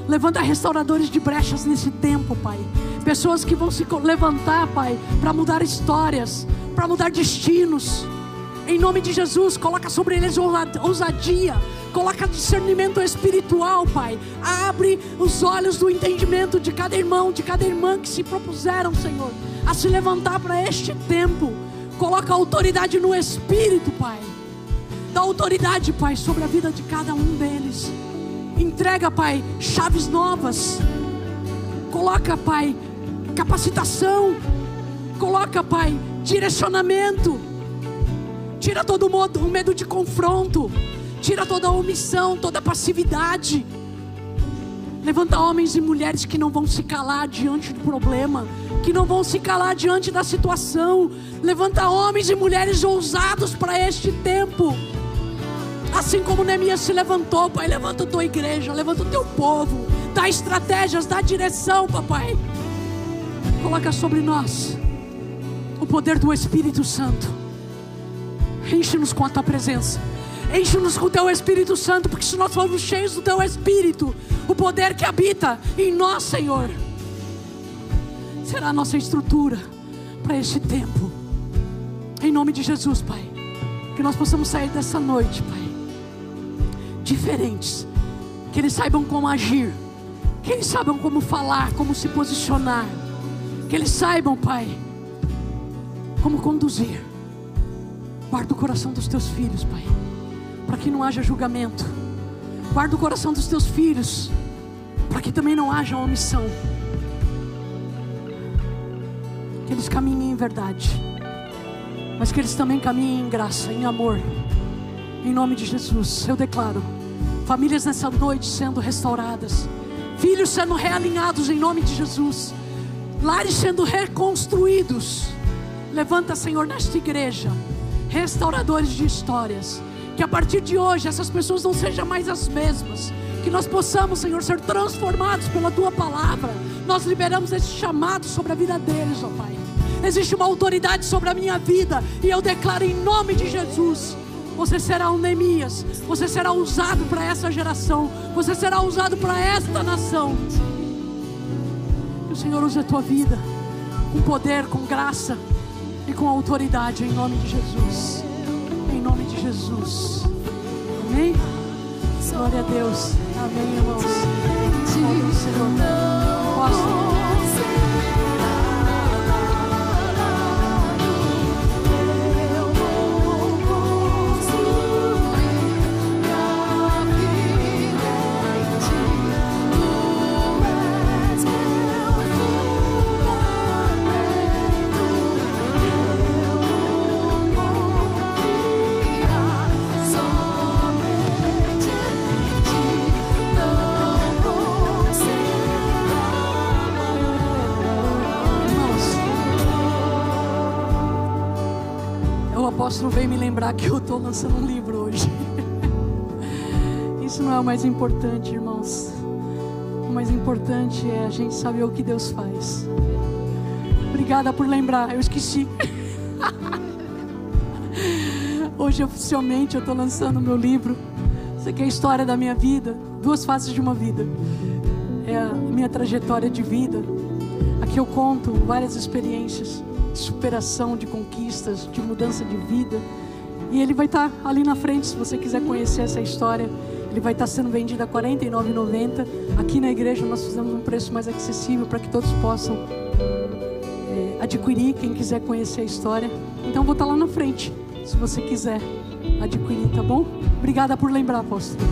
S1: Levanta restauradores de brechas nesse tempo, Pai. Pessoas que vão se levantar, Pai, para mudar histórias, para mudar destinos. Em nome de Jesus, coloca sobre eles ousadia, coloca discernimento espiritual, Pai. Abre os olhos do entendimento de cada irmão, de cada irmã que se propuseram, Senhor, a se levantar para este tempo. Coloca autoridade no Espírito, Pai. Dá autoridade, Pai, sobre a vida de cada um deles. Entrega, Pai, chaves novas. Coloca, Pai, capacitação. Coloca, Pai, direcionamento. Tira todo o medo de confronto. Tira toda a omissão, toda a passividade. Levanta homens e mulheres que não vão se calar diante do problema, que não vão se calar diante da situação. Levanta homens e mulheres ousados para este tempo. Assim como Neemias se levantou, Pai, levanta a tua igreja, levanta o teu povo. Dá estratégias, dá direção, Papai. Coloca sobre nós o poder do Espírito Santo. Enche-nos com a tua presença. Enche-nos com o teu Espírito Santo, porque se nós formos cheios do teu Espírito, o poder que habita em nós, Senhor, será a nossa estrutura para este tempo. Em nome de Jesus, Pai, que nós possamos sair dessa noite, Pai, diferentes. Que eles saibam como agir, que eles saibam como falar, como se posicionar. Que eles saibam, Pai, como conduzir. Guarda o coração dos teus filhos, Pai, para que não haja julgamento. Guarda o coração dos teus filhos, para que também não haja omissão. Que eles caminhem em verdade, mas que eles também caminhem em graça, em amor. Em nome de Jesus, eu declaro famílias nessa noite sendo restauradas, filhos sendo realinhados em nome de Jesus, lares sendo reconstruídos. Levanta, Senhor, nesta igreja restauradores de histórias. Que a partir de hoje essas pessoas não sejam mais as mesmas. Que nós possamos, Senhor, ser transformados pela Tua palavra. Nós liberamos esse chamado sobre a vida deles, ó Pai. Existe uma autoridade sobre a minha vida, e eu declaro em nome de Jesus: você será um Neemias. Você será usado para essa geração. Você será usado para esta nação. Que o Senhor use a tua vida com poder, com graça e com autoridade, em nome de Jesus. Em nome de Jesus. Amém? Glória a Deus. Amém, irmãos. Glória ao Senhor. Posso. O apóstolo veio me lembrar que eu estou lançando um livro hoje. Isso não é o mais importante, irmãos. O mais importante é a gente saber o que Deus faz. Obrigada por lembrar, eu esqueci. Hoje oficialmente eu estou lançando o meu livro. Isso aqui é a história da minha vida, 2 faces de uma vida. É a minha trajetória de vida. Aqui eu conto várias experiências de superação, de conquistas, de mudança de vida. E ele vai estar ali na frente, se você quiser conhecer essa história. Ele vai estar sendo vendido a R$ 49,90. Aqui na igreja nós fizemos um preço mais acessível para que todos possam adquirir, quem quiser conhecer a história. Então vou estar lá na frente, se você quiser adquirir, tá bom? Obrigada por lembrar, apóstolo.